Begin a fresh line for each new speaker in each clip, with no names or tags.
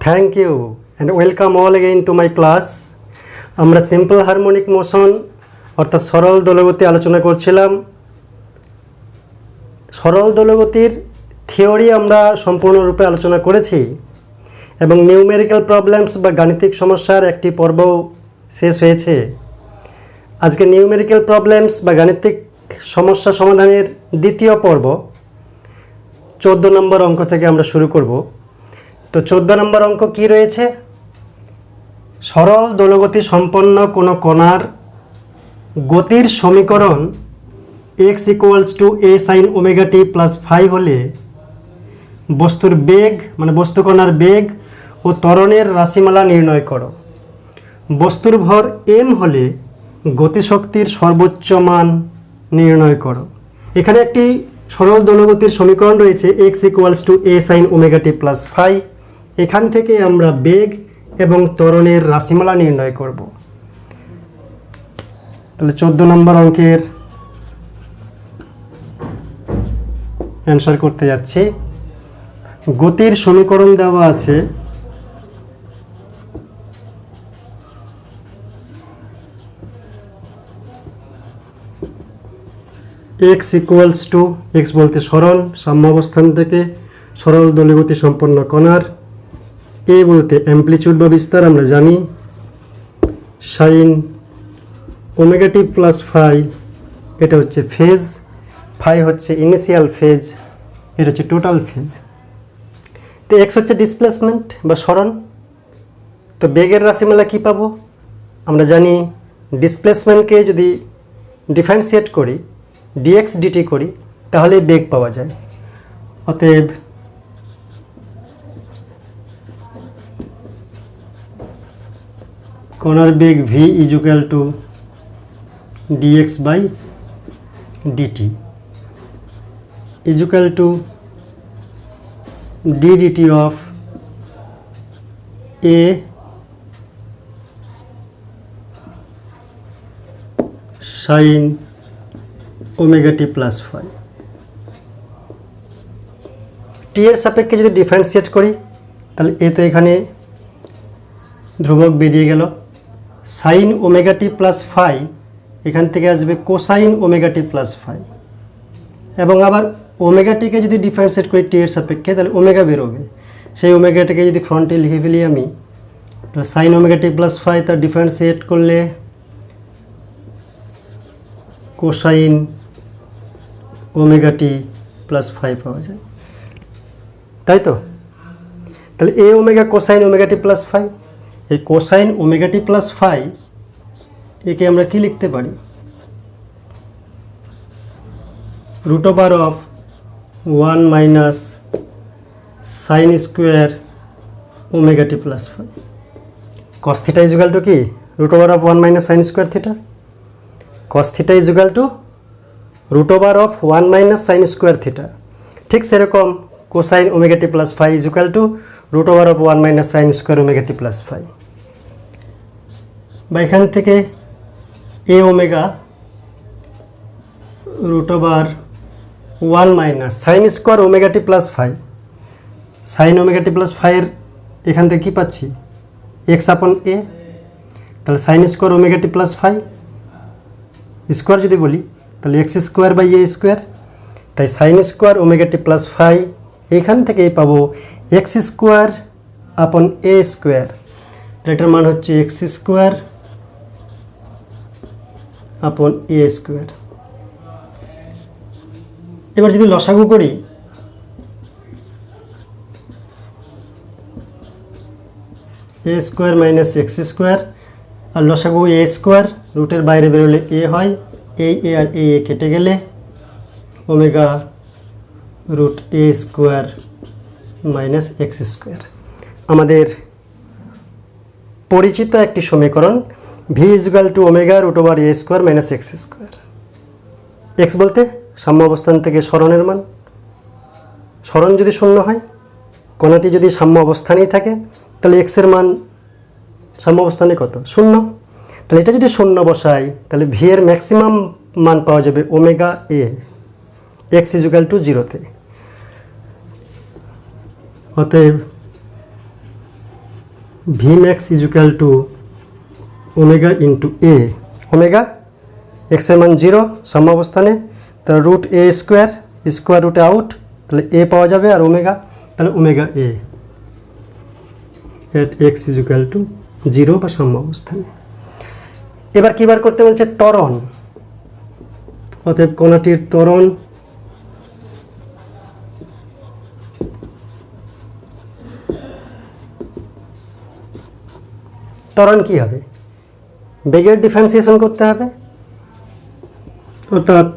Thank you and welcome all again to my class. আমরা simple harmonic motion অর্থাৎ সরল দোলগতি আলোচনা করছিলাম। সরল দোলগতির থিওরি আমরা সম্পূর্ণরূপে আলোচনা করেছি এবং নিউমেরিক্যাল প্রবলেমস বা গাণিতিক সমস্যার একটি পর্ব শেষ হয়েছে। আজকে নিউমেরিক্যাল প্রবলেমস বা গাণিতিক সমস্যা সমাধানের দ্বিতীয় পর্ব 14 নম্বর অঙ্ক থেকে আমরা শুরু করব। তো 14 নম্বর অঙ্ক কি রয়েছে? সরল দোলগতি সম্পন্ন কোনো কণার গতির সমীকরণ x = a sin omega t + phi হলে বস্তুর বেগ মানে বস্তু কণার বেগ ও ত্বরণের রাশিমালা নির্ণয় করো। বস্তুর ভর m হলে গতিশক্তির সর্বোচ্চ মান নির্ণয় করো। এখানে একটি সরল দোলগতির সমীকরণ রয়েছে x = a sin omega t + phi। এখান থেকে আমরা বেগ এবং ত্বরণের রাশিমালা নির্ণয় করব। তাহলে 14 নম্বর অঙ্কের অ্যান্সার করতে যাচ্ছি। গতির সমীকরণ দেওয়া আছে x বলতে সরণ সাম্যাবস্থান থেকে সরল দোলগতি সম্পন্ন কণার, a বলতে অ্যামপ্লিটিউড বা বিস্তার আমরা জানি, sin omega t + phi এটা হচ্ছে ফেজ, phi হচ্ছে ইনিশিয়াল ফেজ, এটা হচ্ছে টোটাল ফেজ। তো x হচ্ছে ডিসপ্লেসমেন্ট বা সরণ। তো বেগের রাশিমালা কি পাবো? আমরা জানি ডিসপ্লেসমেন্টকে যদি ডিফারেন্সিয়েট করি dx dt করি তাহলে বেগ পাওয়া যায়। অতএব কণার বেগ v = dx by dt = d dt of a sin omega t + phi। t এর সাপেক্ষে যদি ডিফারেন্সিয়েট করি তাহলে এ তো এখানে ধ্রুবক বেরিয়ে গেল, sin omega t + phi এখান থেকে আসবে কোসাইন ওমেগা টি + phi, এবং আবার ওমেগাটিকে যদি ডিফারেন্সিয়েট করি টি এর সাপেক্ষে তাহলে ওমেগা বেরোবে। সেই ওমেগাটিকে যদি ফ্রন্টে লিখে ফেলি আমি, তাহলে sin omega t + phi তার ডিফারেন্সিয়েট করলে কোসাইন ওমেগা টি + phi পাওয়া যায়, তাই তো? তাহলে a omega cosine omega T + phi, এই কোসাইন ওমেগা টি + phi একে আমরা কি লিখতে পারি? √1 - sin square omega t + phi। cos θ = কি? √1 - sin square theta. cos θ = √1 - sin square theta. ঠিক সেরকম কোসাইন ওমেগা টি + phi = √1 - sin square omega t + phi। বা এখান থেকে a omega √1 - sin square omega t + phi। sin omega t + phi এর এখান থেকে কি পাচ্ছি? x/a। তাহলে sin square omega t + phi square যদি বলি তাহলে x²/a²। তাই sin square omega t + phi এখান থেকেই পাবো x²/a²। এটার মান হচ্ছে x²/a²। এবার যদি লসাগু করি a² - x² আর লসাগু a², রুটের বাইরে বেরোলে a হয়, এই a আর a কেটে গেলে ওমেগা √a² - x²। আমাদের পরিচিত একটি সমীকরণ v = omega √a² - x²। x বলতে সাম্য অবস্থান থেকে সরণের মান। সরণ যদি শূন্য হয়, কণাটি যদি সাম্য অবস্থানেই থাকে তাহলে x এর মান সাম্য অবস্থানে কত? 0। তাহলে এটা যদি 0 বসাই তাহলে v এর ম্যাক্সিমাম মান পাওয়া যাবে ওমেগা a, x = 0 তে। অতএব V max is equal to omega into A. Omega এক্সের মান 0 সাম্য অবস্থানে, তাহলে রুট এ স্কোয়ার, স্কোয়ার রুটে আউট, তাহলে এ পাওয়া যাবে আর ওমেগা, তাহলে omega A at x is equal two 0 বা সাম্য অবস্থানে। এবার কী বার করতে বলছে? ত্বরণ। অতএব কণাটির ত্বরণ ত্বরণ কী হবে? বেগের ডিফারেন্সিয়েশন করতে হবে, অর্থাৎ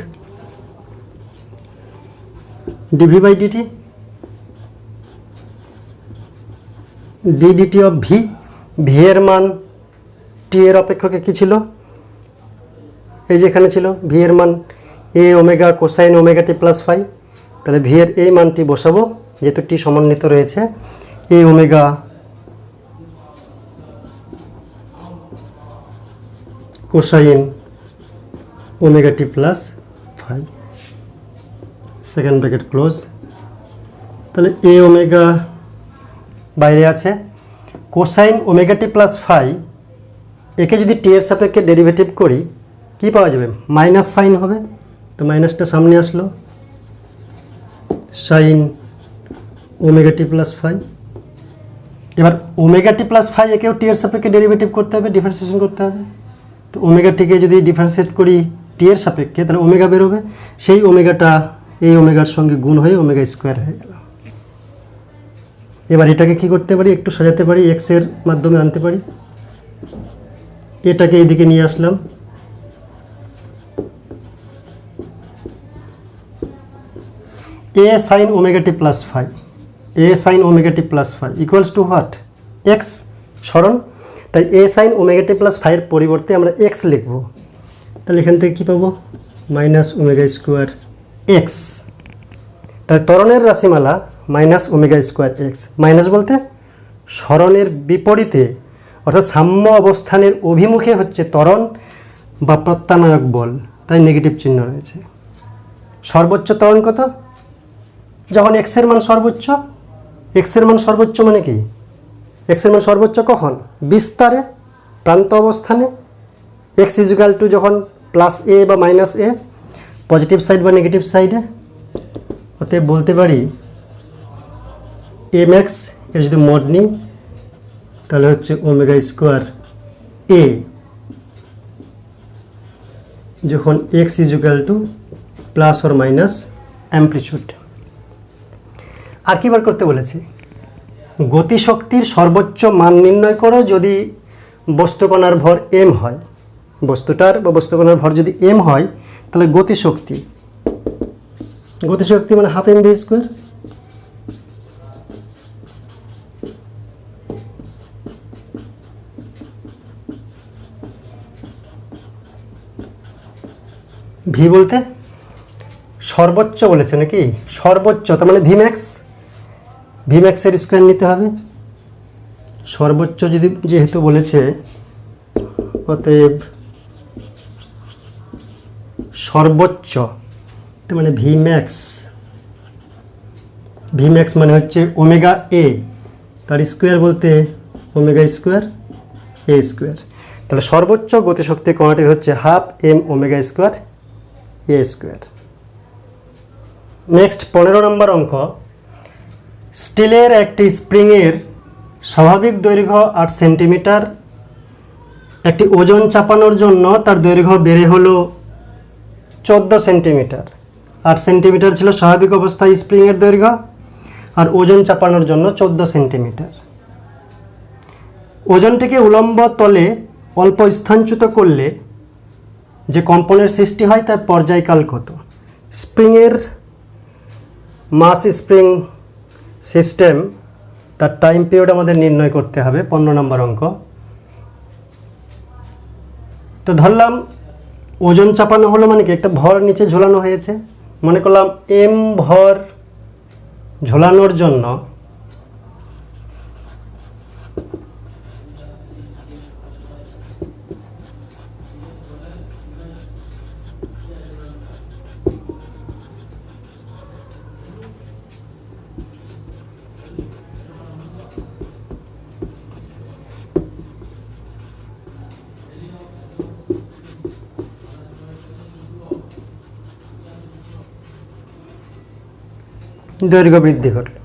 dv by dt d dt of v. V এর মান টি এর অপেক্ষকে কী ছিল? এই যেখানে ছিল ভি এর মান A omega cosine omega T plus phi, তাহলে ভি এর এই মানটি বসাবো যেহেতু টি সমন্বিত রয়েছে, A omega cosine omega T plus phi, second bracket close. তাহলে এ ওমেগা বাইরে আছে, cosine omega T plus phi, একে যদি টি এর সাপেক্ষে ডেরিভেটিভ করি কি পাওয়া যাবে? মাইনাস সাইন হবে, তো মাইনাসটা সামনে আসলো, sign omega T plus phi. এবার ওমেগা টি প্লাস ফাই একেও টি এর সাপেক্ষে ডেরিভেটিভ করতে হবে, ডিফারেন্সিয়েশন করতে হবে। তো ওমেগাটিকে যদি ডিফারেন্সিয়েট করি টি এর সাপেক্ষে, তাহলে ওমেগা বেরোবে, সেই ওমেগাটা এই ওমেগার সঙ্গে গুণ হয়ে ওমেগা স্কোয়ার হয়ে গেল। এবার এটাকে কি করতে পারি? একটু সাজাতে পারি, এক্সের মাধ্যমে আনতে পারি, এটাকে এইদিকে নিয়ে আসলাম, A sine omega T plus phi, A sine omega T plus phi equals to what? X সরণ। তাই A sine omega T plus ফাইয়ের পরিবর্তে আমরা এক্স লিখব, তাহলে এখান থেকে কী পাবো? Minus omega square X. তাহলে ত্বরণের রাশিমালা minus omega square X. Minus বলতে সরণের বিপরীতে, অর্থাৎ সাম্য অবস্থানের অভিমুখে হচ্ছে ত্বরণ বা প্রত্যানয়ক বল, তাই নেগেটিভ চিহ্ন রয়েছে। সর্বোচ্চ ত্বরণ কত? যখন এক্সের মান সর্বোচ্চ। এক্সের মান সর্বোচ্চ মানে কি? এক্সের মান সর্বোচ্চ কখন? বিস্তারে, প্রান্ত অবস্থানে। এক্স ইজুকাল টু যখন প্লাস এ বা মাইনাস এ, পজিটিভ সাইড বা নেগেটিভ সাইডে। অতএব বলতে পারি এম এক্স এর যদি মড নিই তাহলে হচ্ছে ওমেগা স্কোয়ার এ যখন X equal to plus or minus amplitude. আর কি বার করতে বলেছি? গতিশক্তির সর্বোচ্চ মান নির্ণয় করো যদি বস্তুকণার ভর এম হয়। বস্তুটার বা বস্তুকণার ভর যদি এম হয় তাহলে গতিশক্তি, গতিশক্তি মানে half M V square. V বলতে সর্বোচ্চ বলেছে নাকি? সর্বোচ্চ তার মানে ভি ম্যাক্স, ভি ম্যাক্সের স্কোয়ার নিতে হবে। সর্বোচ্চ যদি যেহেতু বলেছে, অতএব সর্বোচ্চ তার মানে ভি ম্যাক্স। ভি ম্যাক্স মানে হচ্ছে ওমেগা এ, তার স্কোয়ার বলতে ওমেগা স্কোয়ার এ স্কোয়ার। তাহলে সর্বোচ্চ গতিশক্তি কণাটির হচ্ছে হাফ এম ওমেগা স্কোয়ার এ স্কোয়ার। নেক্সট 15 নম্বর অঙ্ক। স্টিলের একটি স্প্রিংয়ের স্বাভাবিক দৈর্ঘ্য 8 সেন্টিমিটার, একটি ওজন চাপানোর জন্য তার দৈর্ঘ্য বেড়ে হলো 14 সেন্টিমিটার। 8 সেন্টিমিটার ছিল স্বাভাবিক অবস্থায় স্প্রিংয়ের দৈর্ঘ্য, আর ওজন চাপানোর জন্য 14 সেন্টিমিটার। ওজনটিকে উলম্ব তলে অল্প স্থানচ্যুত করলে যে কম্পনের সৃষ্টি হয় তার পর্যায়কাল কত? স্প্রিংয়ের মাস স্প্রিং সিস্টেম, তার টাইম পিরিয়ড আমাদের নির্ণয় করতে হবে। 15 নম্বর অঙ্ক। তো ধরলাম ওজন চাপানো হলো মানে কি? একটা ভর নিচে ঝোলানো হয়েছে, মনে করলাম এম ভর ঝোলানোর জন্য দৈর্ঘ্য বৃদ্ধি ঘটল।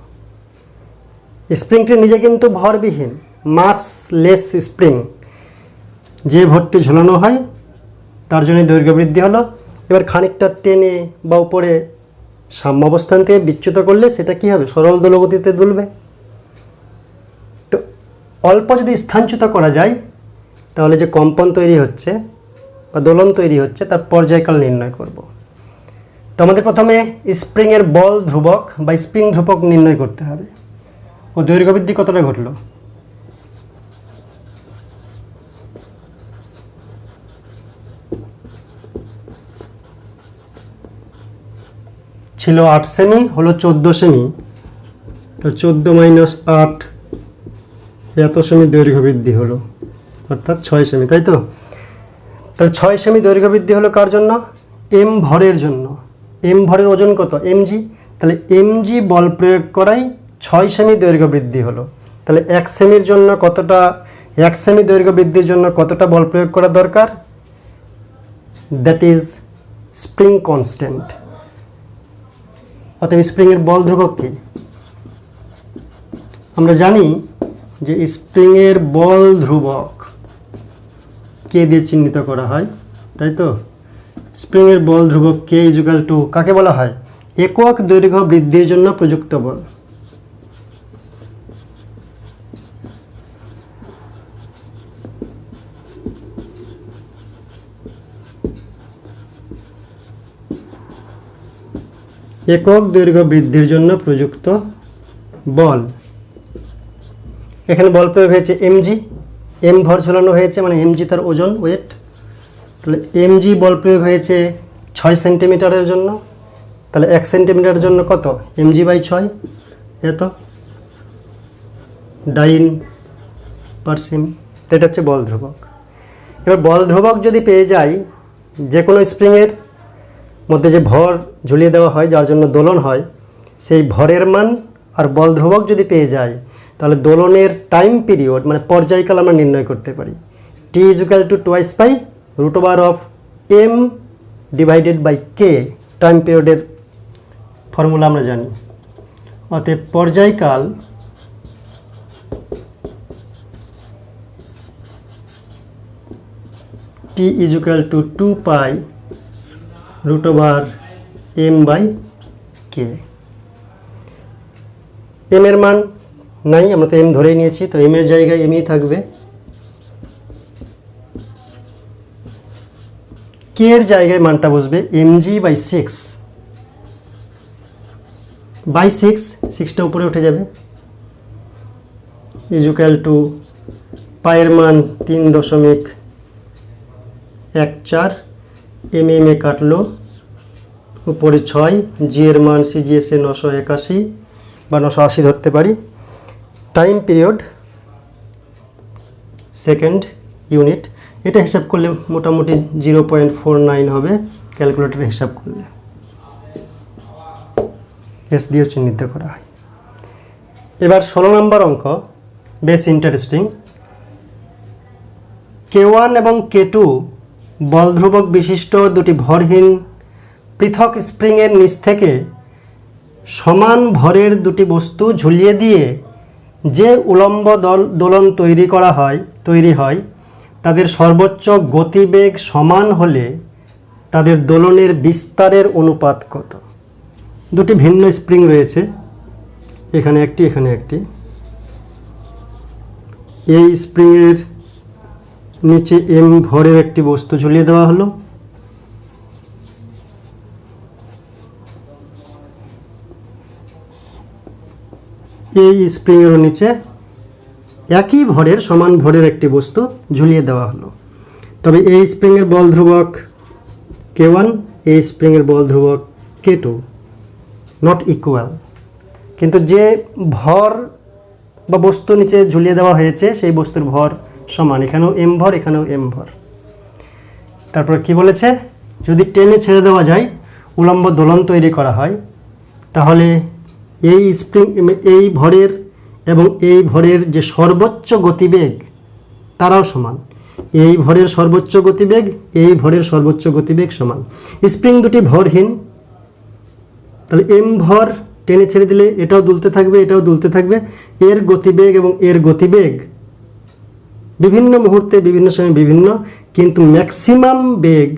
স্প্রিংটি নিজে কিন্তু ভরবিহীন, মাসলেস স্প্রিং, যে ভরটি ঝোলানো হয় তার জন্য দৈর্ঘ্য বৃদ্ধি হলো। এবার খানিকটা টেনে বা উপরে সাম্য অবস্থান থেকে বিচ্যুত করলে সেটা কি হবে, সরল দোলগতিতে দুলবে। তো অল্প যদি স্থানচ্যুত করা যায় তাহলে যে কম্পন তৈরি হচ্ছে বা দোলন তৈরি হচ্ছে তার পর্যায়কাল নির্ণয় করব। তো আমাদের প্রথমে স্প্রিংয়ের বল ধ্রুবক বা স্প্রিং ধ্রুবক নির্ণয় করতে হবে। ও দৈর্ঘ্য বৃদ্ধি কতটা ঘটলো, ছিল 8 সেমি, হলো 14 সেমি। তো 14 মাইনাস 8, এত সেমি দৈর্ঘ্য বৃদ্ধি হলো, অর্থাৎ 6 সেমি, তাই তো? তাহলে 6 সেমি দৈর্ঘ্য বৃদ্ধি হলো কার জন্য, এম ভরের জন্য। এম ভরের ওজন কত, এমজি। তাহলে এমজি বল প্রয়োগ করাই 6 সেমি দৈর্ঘ্য বৃদ্ধি হলো। তাহলে 1 সেমির জন্য কতটা, 1 সেমি দৈর্ঘ্য বৃদ্ধির জন্য কতটা বল প্রয়োগ করা দরকার, দ্যাট ইজ স্প্রিং কনস্ট্যান্ট। অতএব স্প্রিংয়ের বল ধ্রুবক কি, আমরা জানি যে স্প্রিংয়ের বল ধ্রুবক কে দিয়ে চিহ্নিত করা হয়, তাই তো? স্প্রিংয়ের বল ধ্রুবক কে ইজুকাল টু কাকে বলা হয়, একক দৈর্ঘ্য বৃদ্ধির জন্য প্রযুক্ত বল। একক দৈর্ঘ্য বৃদ্ধির জন্য প্রযুক্ত বল। এখানে বল প্রয়োগ হয়েছে এমজি, এম ভর ঝোলানো হয়েছে মানে এমজি তার ওজন, ওয়েট। তাহলে এমজি বল প্রয়োগ হয়েছে 6 সেন্টিমিটারের জন্য। তাহলে 1 সেন্টিমিটারের জন্য কত, এমজি বাই 6, এত ডাইন পার সেমি। তো এটা হচ্ছে বল ধ্রুবক। এবার বল ধ্রুবক যদি পেয়ে যাই, যে কোনো স্প্রিংয়ের মধ্যে যে ভর ঝুলিয়ে দেওয়া হয় যার জন্য দোলন হয়, সেই ভরের মান আর বল ধ্রুবক যদি পেয়ে যাই তাহলে দোলনের টাইম পিরিয়ড মানে পর্যায়কাল আমরা নির্ণয় করতে পারি। T equal to twice pi root over of M divided by K, time পিরিয়ডের ফর্মুলা আমরা জানি। অতএব পর্যায়কাল T equal to 2 pi root over M by K. M এর মান নাই, আমরা তো এম ধরেই নিয়েছি, তো এম এর জায়গায় এমই থাকবে। কে এর জায়গায় মানটা বসবে এমজি বাই 6, বাই 6, 6টা উপরে উঠে যাবে, ইজুকাল টু পায়ের মান 3.14, এম এম এ কাটলো, উপরে 6, জি এর মান সিজিএসে 981 বা 980 ধরতে পারি। টাইম পিরিয়ড সেকেন্ড ইউনিট, এটা হিসাব করলে মোটামুটি 0.49 হবে ক্যালকুলেটরে হিসাব করলে। এস দিয়েও চিহ্নিত করা হয়। এবার 16 নম্বর অঙ্ক, বেশ ইন্টারেস্টিং। K1 এবং K2 বল ধ্রুবক বিশিষ্ট দুটি ভরহীন পৃথক স্প্রিংয়ের নিচ থেকে সমান ভরের দুটি বস্তু ঝুলিয়ে দিয়ে যে উলম্ব দোলন তৈরি হয় তাদের সর্বোচ্চ গতিবেগ সমান হলে তাদের দোলনের বিস্তারের অনুপাত কত। দুটি ভিন্ন স্প্রিং রয়েছে, এখানে একটি, এখানে একটি। এই স্প্রিংয়ের নিচে এম ভরের একটি বস্তু ঝুলিয়ে দেওয়া হলো, এই স্প্রিংয়ের নিচে একই ভরের সমান ভরের একটি বস্তু ঝুলিয়ে দেওয়া হলো। তবে এই স্প্রিংয়ের বল ধ্রুবক K1, এই স্প্রিংয়ের বল ধ্রুবক K2 নট ইকুয়াল। কিন্তু যে ভর বা বস্তু নিচে ঝুলিয়ে দেওয়া হয়েছে সেই বস্তুর ভর সমান, এখানেও এম ভর, এখানেও এম ভর। তারপর কি বলেছে, যদি টেনে ছেড়ে দেওয়া যায়, উলম্ব দোলন তৈরি করা হয়, তাহলে এই স্প্রিং, এই ভরের এবং এই ভরের যে সর্বোচ্চ গতিবেগ তারাও সমান। এই ভরের সর্বোচ্চ গতিবেগ, এই ভরের সর্বোচ্চ গতিবেগ সমান। স্প্রিং দুটি ভরহীন, তাহলে এম ভর টেনে ছেড়ে দিলে এটাও দুলতে থাকবে, এটাও দুলতে থাকবে। এর গতিবেগ এবং এর গতিবেগ বিভিন্ন মুহূর্তে বিভিন্ন সময় বিভিন্ন, কিন্তু ম্যাক্সিমাম বেগ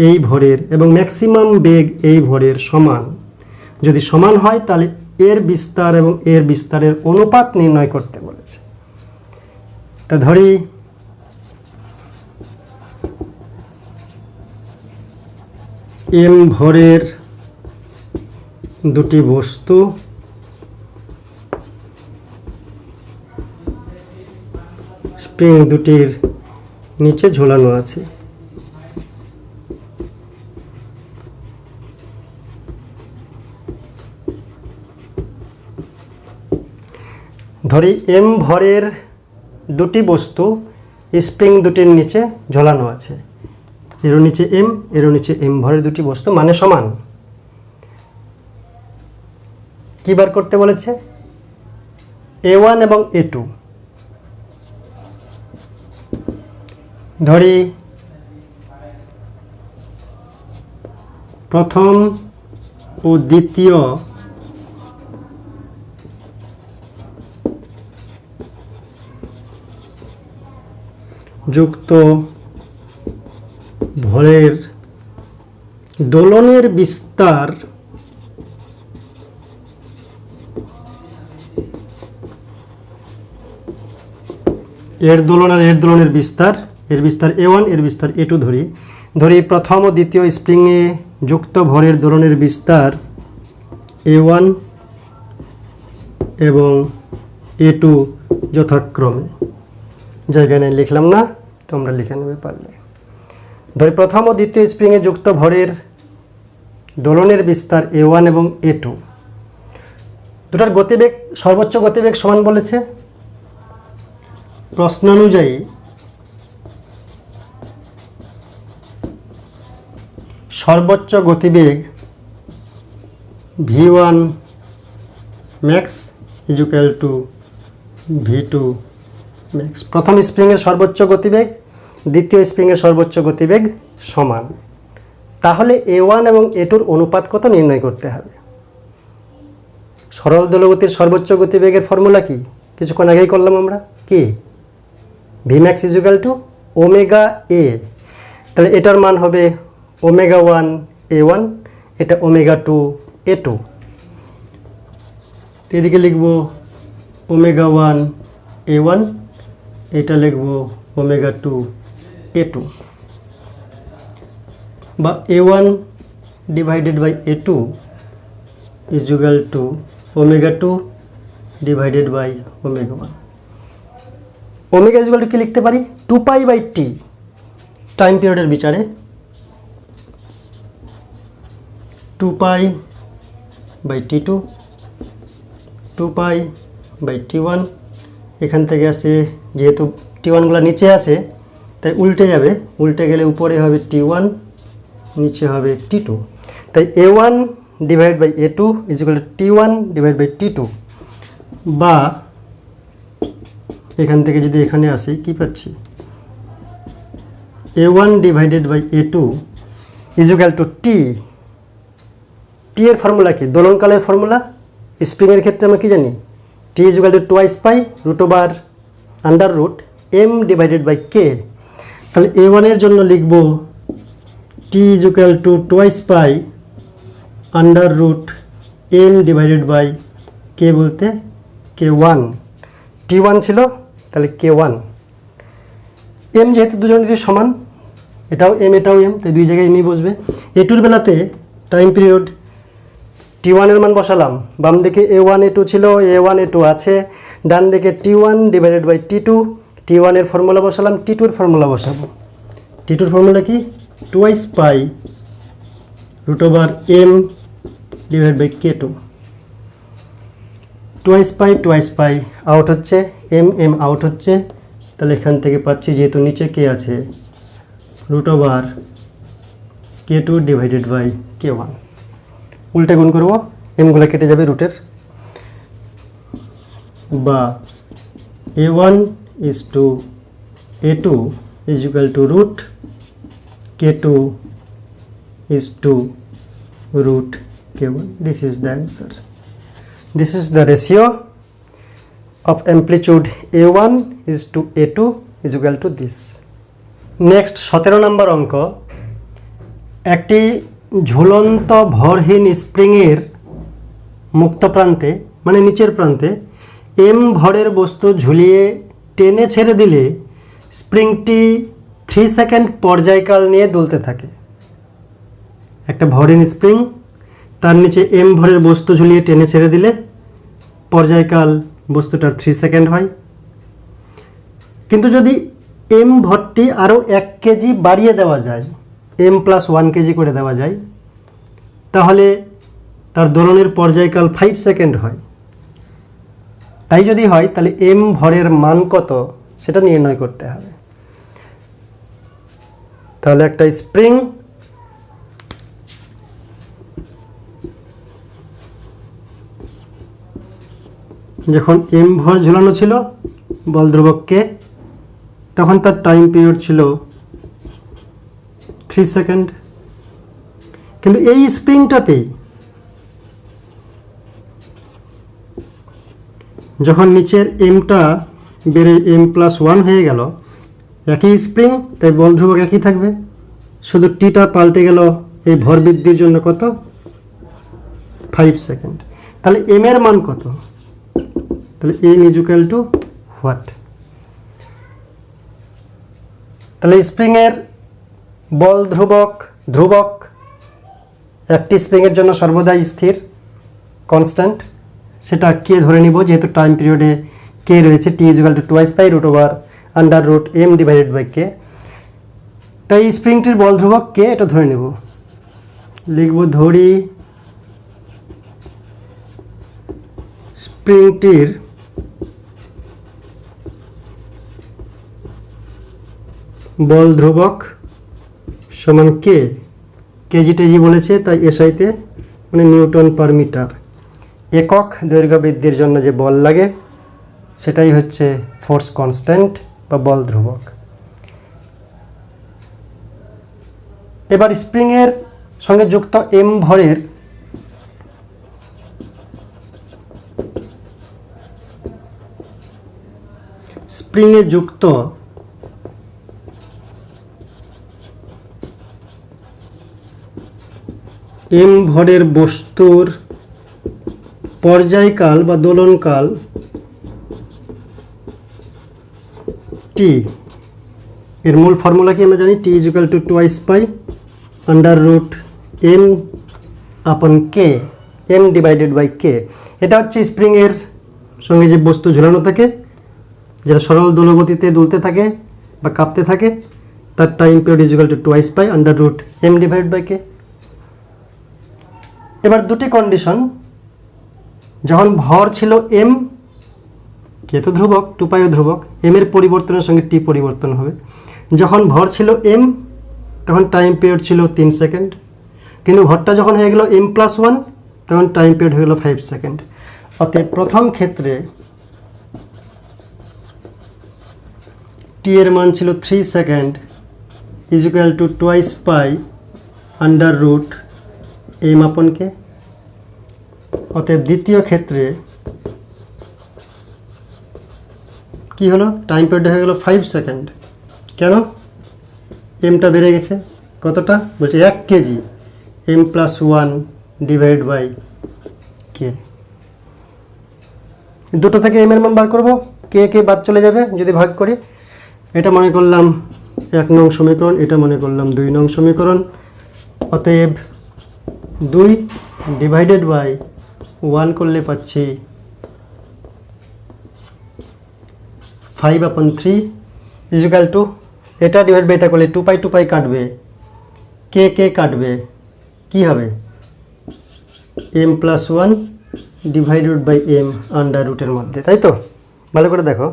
এই ভরের এবং ম্যাক্সিমাম বেগ এই ভরের সমান। যদি সমান হয় তাহলে এর বিস্তার এবং এর বিস্তারের অনুপাত নির্ণয় করতে বলেছে। তা ধরি এম ভরের দুটি বস্তু স্প্রিং দুটির নিচে ঝোলানো আছে। ধরি এম ভরের দুটি বস্তু স্প্রিং দুটির নিচে ঝোলানো আছে। এরও নিচে এম, এরও নিচে এম ভরের দুটি বস্তু মানে সমান। কি বার করতে বলেছে? A1 এবং A2। ধরি প্রথম ও দ্বিতীয় যুক্ত ভরের দোলনের বিস্তার এর দোলন আর এর দোলনের বিস্তার, এর বিস্তার A1, এর বিস্তার A2 ধরি প্রথম ও দ্বিতীয় স্প্রিংয়ে যুক্ত ভরের দোলনের বিস্তার A1 এবং A2 যথাক্রমে। জায়গায় নেই লিখলাম না, তোমরা লিখে নেবে পারলে। ধরি প্রথম ও দ্বিতীয় স্প্রিংয়ে যুক্ত ভরের দোলনের বিস্তার A1 এবং A2। দুটার গতিবেগ, সর্বোচ্চ গতিবেগ সমান বলেছে। প্রশ্নানুযায়ী সর্বোচ্চ গতিবেগ V1 max equal to V2 max. প্রথম স্প্রিংয়ের সর্বোচ্চ গতিবেগ দ্বিতীয় স্প্রিংয়ের সর্বোচ্চ গতিবেগ সমান। তাহলে A1 এবং A2-র অনুপাত কত নির্ণয় করতে হবে। সরল দোলগতির সর্বোচ্চ গতিবেগের ফর্মুলা কি? কিছুক্ষণ আগেই করলাম আমরা। কি? Vmax ইকুয়াল টু ওমেগা এ। তাহলে এটার মান হবে ওমেগা 1 A1, এটা ওমেগা 2 A2। এদিকে লিখব ওমেগা 1 A1, এটা লিখব ওমেগা 2 A2, বা A1 divided by A2 equal to omega 2 divided by omega 1। Omega equal to কি লিখতে পারি? 2π/t টাইম পিরিয়ডের বিচারে 2π/t2 2π/t1। এখান থেকে আসে, যেহেতু T1গুলো নিচে আছে তাই উল্টে যাবে, উল্টে গেলে উপরে হবে T1, নিচে হবে T2। তাই A1 divide by A2 equal to T1 divide by T2, বা এখান থেকে যদি এখানে আসি কি পাচ্ছি? A1 divided by A2 equal to T। T এর ফর্মুলা কি? দোলনকালের ফর্মুলা। স্প্রিংয়ের ক্ষেত্রে আমরা কি জানি? T equal to 2π √m divided by K। তাহলে A1 এর জন্য লিখব T equal to 2π √m divided by K, বলতে K1। T1 ছিল, তাহলে K1। M যেহেতু দুজনেরই সমান, এটাও M এটাও M, তাই দুই জায়গায় এমই বসবে। A2-র বেলাতে টাইম পিরিয়ড T1 এর মান বসালাম। বাম দিকে A1 A2 ছিল, A1 A2 আছে। ডান দিকে T1 divided by T2, T1 এর ফর্মুলা বসালাম, T2-র ফর্মুলা বসাবো। T2-র ফর্মুলা কি? 2π √m divide by K2। 2π out হচ্ছে, m আউট হচ্ছে। তাহলে এখান থেকে পাচ্ছি, যেহেতু নিচে K আছে, √K2 ডিভাইডেড বাই K1। উল্টে গুণ করবো, এমগুলো কেটে যাবে রুটের, বা A1 is to A2 is equal to √K2 is to K1. This is the answer. This is the ratio of amplitude A1 is to A2 is equal to this. Next 17 নম্বর অঙ্ক, একটি ঝুলন্ত ভরহীন স্প্রিংয়ের মুক্ত প্রান্তে মানে নিচের প্রান্তে m ভরের বস্তু ঝুলিয়ে টেনে ছেড়ে দিলে স্প্রিংটি 3 সেকেন্ড পর্যায়কাল নিয়ে দুলতে থাকে। একটা ভরহীন স্প্রিং, তার নিচে m ভরের বস্তু ঝুলিয়ে টেনে ছেড়ে দিলে পর্যায়কাল বস্তুটার 3 সেকেন্ড হয়। কিন্তু যদি m ভরটি আরও 1 কেজি বাড়িয়ে দেওয়া যায়, m+1 কেজি করে দেওয়া যায়, তাহলে তার দোলনের পর্যায়কাল 5 সেকেন্ড হয়। তাই যদি হয় তাহলে m ভরের মান কত সেটা নির্ণয় করতে হবে। তাহলে একটা স্প্রিং যখন m ভর ঝুলানো ছিল বল ধ্রুবককে, তখন তার টাইম পিরিয়ড ছিল 3 সেকেন্ড। কিন্তু এই স্প্রিংটাতেই যখন নিচের mটা বেড়ে m+1 হয়ে গেল, একই স্প্রিং তাই বল ধ্রুবক একই থাকবে, শুধু টিটা পাল্টে গেল এই ভর বৃদ্ধির জন্য কত 5 সেকেন্ড। তাহলে m এর মান কত? তাহলে m is equal two what? তাহলে স্প্রিংয়ের বল ধ্রুবক একটি স্প্রিংয়ের জন্য সর্বদাই স্থির কনস্ট্যান্ট, সেটা কে ধরে নিব, যেহেতু টাইম পিরিয়ডে কে রয়েছে, t is equal to 2π√m divided by K. তাই স্প্রিংটির বল ধ্রুবক কে এটা ধরে নেব, লিখব ধরি স্প্রিংটির বল ধ্রুবক সমান কে, কেজি টেজি বলেছে তাই এসআইতে মানে নিউটন পার মিটার। একক দৈর্ঘ্য বৃদ্ধির জন্য যে বল লাগে সেটাই হচ্ছে ফোর্স কনস্ট্যান্ট বা বল ধ্রুবক। এবার স্প্রিংয়ের সঙ্গে যুক্ত m ভরের স্প্রিংয়ে যুক্ত m ভরের বস্তুর পর্যায়কাল বা দোলনকাল t, এর মূল ফর্মুলা কি আমরা জানি, t is equal to 2π√m/k, m divided by k। এটা হচ্ছে স্প্রিংয়ের সঙ্গে যে বস্তু ঝুলানো থাকে, যেটা সরল দোলগতিতে দুলতে থাকে বা কাঁপতে থাকে, তার time period is equal to 2π√m divided by k। এবার দুটি কন্ডিশন, যখন ভর ছিল m, কে তো ধ্রুবক, 2π ধ্রুবক, m এর পরিবর্তনের সঙ্গে t পরিবর্তন হবে। যখন ভর ছিল m তখন টাইম পিরিয়ড ছিল 3 সেকেন্ড, কিন্তু ভরটা যখন হয়ে গেল m+1 তখন টাইম পিরিয়ড হয়ে গেল 5 সেকেন্ড। অতএব প্রথম ক্ষেত্রে t এর মান ছিল 3 second is equal to 2π√m/k। অতএব দ্বিতীয় ক্ষেত্রে কি হলো, টাইম পিরিয়ড হয়ে গেল 5 সেকেন্ড। কেন? এমটা বেড়ে গেছে, কতটা বলছে 1 কেজি, m+1 ডিভাইড বাই কে। দুটো থেকে m এর মান বার করব, কে কে বাদ চলে যাবে যদি ভাগ করি। এটা মনে করলাম 1 নং সমীকরণ, এটা মনে করলাম 2 নং সমীকরণ। অতএব 2 ডিভাইডেড বাই 1 করলে পাচ্ছি 5/3 ইজ ইকুয়াল টু, এটা ডিভাইড বাই এটা করলে 2π কাটবে, কে কে কাটবে, কি হবে m+1 divided by m under রুটের মধ্যে, তাই তো? ভালো করে দেখো,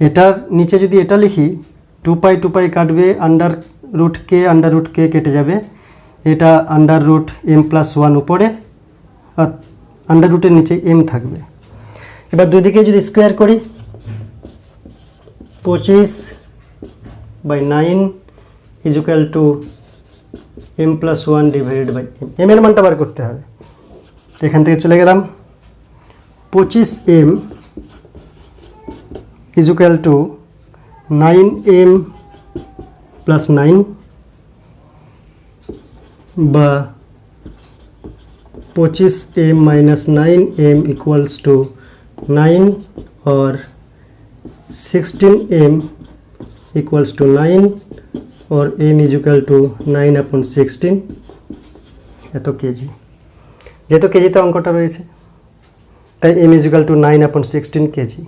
এটার নিচে যদি এটা লিখি 2π কাটবে, √k কেটে যাবে, এটা √m+1 উপরে আর আন্ডার রুটের নিচে m থাকবে। এবার দুই দিকে যদি স্কোয়ার করি 25/9 is equal to M plus one divided by M, M এর মানটা বার করতে হবে। তো এখান থেকে চলে গেলাম 25m is equal two 9m plus 9 বা 25m minus 9m equals to 9 और 16m इक्वल्स टू 9 और m इज इक्वल टू 9/16 এত কেজি। যেহেতু কেজিতে অঙ্কটা রয়েছে তাই m is equal two 9/16 KG,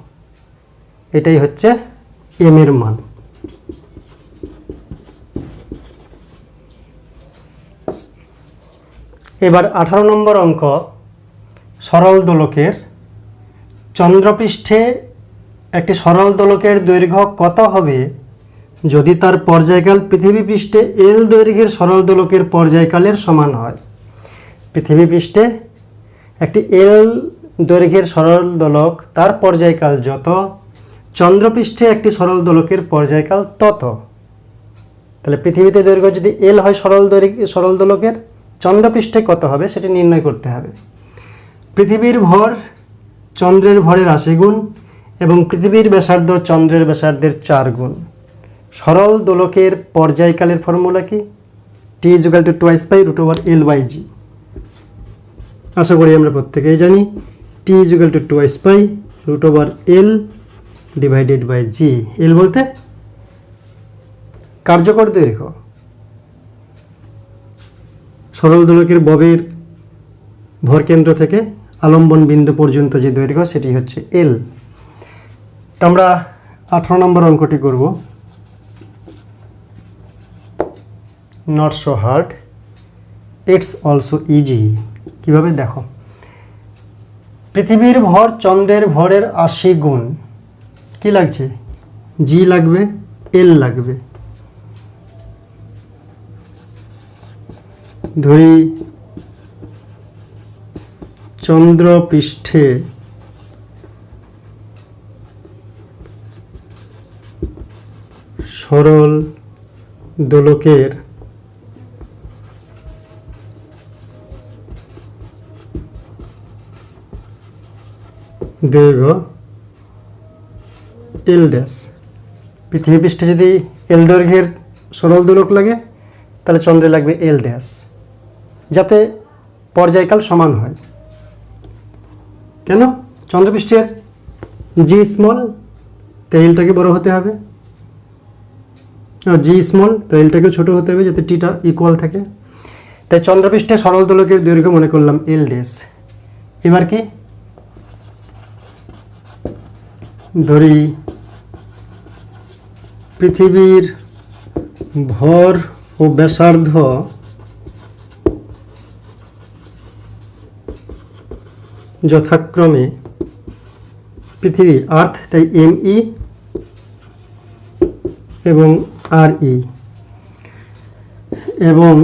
এটাই হচ্ছে m এর মান। এবার 18 নম্বর অঙ্ক, সরল দোলকের চন্দ্রপৃষ্ঠে একটি সরল দোলকের দৈর্ঘ্য কত হবে যদি তার পর্যায়কাল পৃথিবী পৃষ্ঠে এল দৈর্ঘ্যের সরল দোলকের পর্যায়কালের সমান হয়। পৃথিবী পৃষ্ঠে একটি এল দৈর্ঘ্যের সরল দোলক, তার পর্যায়কাল যত, চন্দ্রপৃষ্ঠে একটি সরল দোলকের পর্যায়কাল তত। তাহলে পৃথিবীতে দৈর্ঘ্য যদি এল হয় সরল দোলকের, চন্দ্রপৃষ্ঠে কত হবে সেটি নির্ণয় করতে হবে। পৃথিবীর ভর চন্দ্রের ভরের 80 গুণ এবং পৃথিবীর ব্যাসার্ধ চন্দ্রের ব্যাসার্ধের 4 গুণ। সরল দোলকের পর্যায়কালের ফর্মুলা কি? t = 2π√L/g। আশা করি আমরা প্রত্যেকেই জানি t = 2π√L/g। L বলতে কার্যকর দৈর্ঘ্য। সরল দোলকের ববের ভরকেন্দ্র থেকে আলম্বন বিন্দু পর্যন্ত যে দৈর্ঘ্য সেটি হচ্ছে এল। তো আমরা 18 নম্বর অঙ্কটি করব। Not so hard, it's also easy. কীভাবে দেখো, পৃথিবীর ভর চন্দ্রের ভরের 80 গুণ। কি লাগছে? জি লাগবে, এল লাগবে। ধরি চন্দ্রপৃষ্ঠে সরল দোলকের দৈর্ঘ্য এল ড্যাশ। পৃথিবী পৃষ্ঠে যদি এল দৈর্ঘ্যের সরল দোলক লাগে তাহলে চন্দ্রে লাগবে এল ড্যাশ, যাতে পর্যায়কাল সমান হয়। কেন? চন্দ্রপৃষ্ঠের জি স্মল, তো এলটাকে বড় হতে হবে, জি স্মল তো এলটাকেও ছোটো হতে হবে যাতে টিটা ইকুয়াল থাকে। তাই চন্দ্রপৃষ্ঠে সরল দোলকের দৈর্ঘ্য মনে করলাম এল ড্যাশ। এবার কি ধরি পৃথিবীর ভর ও ব্যাসার্ধ যথাক্রমে পৃথিবী আর্থ, তাই ME এবং RE, এবং